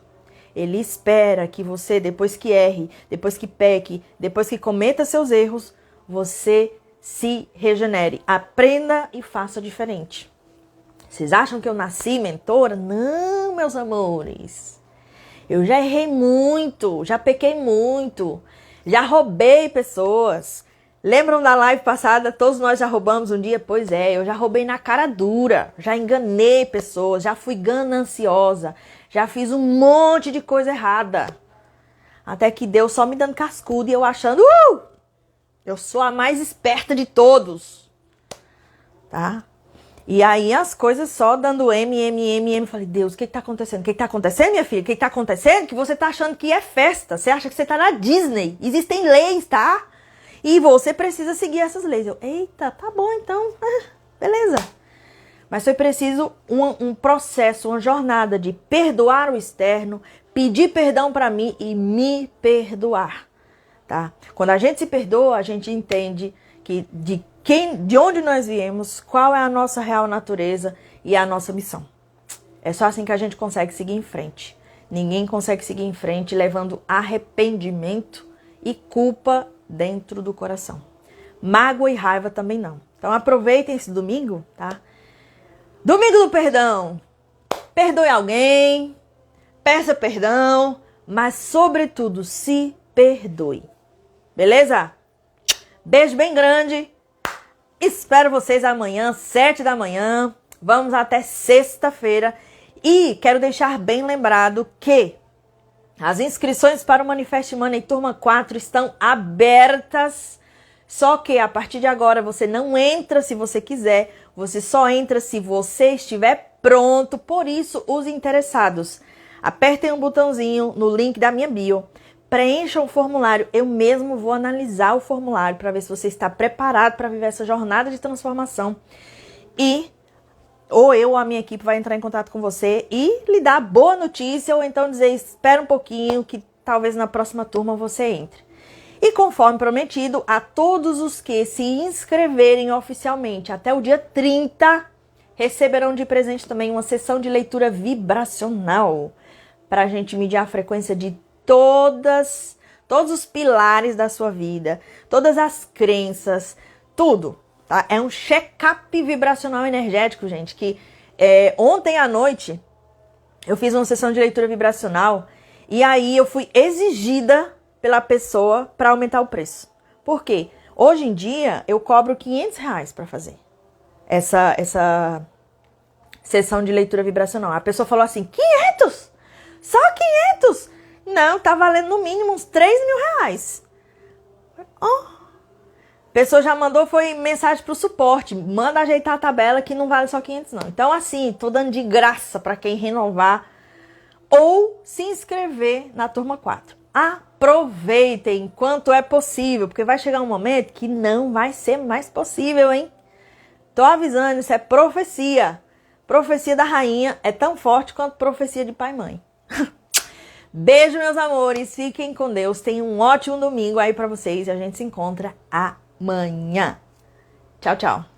Ele espera que você, depois que erre, depois que peque, depois que cometa seus erros, você se regenere. Aprenda e faça diferente. Vocês acham que eu nasci mentora? Não, meus amores. Eu já errei muito, já pequei muito, já roubei pessoas. Lembram da live passada? Todos nós já roubamos um dia? Pois é, eu já roubei na cara dura, já enganei pessoas, já fui gananciosa, já fiz um monte de coisa errada. Até que Deus só me dando cascudo e eu achando, Eu sou a mais esperta de todos. Tá? E aí as coisas só dando M. Falei, Deus, o que tá acontecendo? O que tá acontecendo, minha filha? O que tá acontecendo? Que você tá achando que é festa. Você acha que você tá na Disney. Existem leis, tá? E você precisa seguir essas leis. Eu, eita, tá bom então. Beleza. Mas foi preciso um processo, uma jornada de perdoar o externo, pedir perdão pra mim e me perdoar. Tá? Quando a gente se perdoa, a gente entende que de onde nós viemos, qual é a nossa real natureza e a nossa missão. É só assim que a gente consegue seguir em frente. Ninguém consegue seguir em frente levando arrependimento e culpa dentro do coração. Mágoa e raiva também não. Então aproveitem esse domingo, tá? Domingo do perdão. Perdoe alguém, peça perdão, mas sobretudo se perdoe. Beleza? Beijo bem grande. Espero vocês amanhã, 7 da manhã. Vamos até sexta-feira. E quero deixar bem lembrado que as inscrições para o Manifest Money Turma 4 estão abertas. Só que a partir de agora você não entra se você quiser. Você só entra se você estiver pronto. Por isso, os interessados, apertem um botãozinho no link da minha bio. Preencha o formulário. Eu mesmo vou analisar o formulário para ver se você está preparado para viver essa jornada de transformação. E ou eu ou a minha equipe vai entrar em contato com você e lhe dar boa notícia ou então dizer, espera um pouquinho que talvez na próxima turma você entre. E conforme prometido, a todos os que se inscreverem oficialmente até o dia 30, receberão de presente também uma sessão de leitura vibracional para a gente medir a frequência de todos os pilares da sua vida, todas as crenças, tudo, tá? É um check-up vibracional energético, gente, que ontem à noite eu fiz uma sessão de leitura vibracional e aí eu fui exigida pela pessoa para aumentar o preço. Por quê? Hoje em dia eu cobro R$500 para fazer essa sessão de leitura vibracional. A pessoa falou assim, 500? Só 500? Não, tá valendo no mínimo uns R$3.000. A pessoa já mandou, foi mensagem pro suporte. Manda ajeitar a tabela que não vale só 500 não. Então assim, tô dando de graça para quem renovar ou se inscrever na turma 4. Aproveitem enquanto é possível, porque vai chegar um momento que não vai ser mais possível, hein? Tô avisando, isso é profecia. Profecia da rainha é tão forte quanto profecia de pai e mãe. Beijo, meus amores. Fiquem com Deus. Tenham um ótimo domingo aí pra vocês. E a gente se encontra amanhã. Tchau, tchau.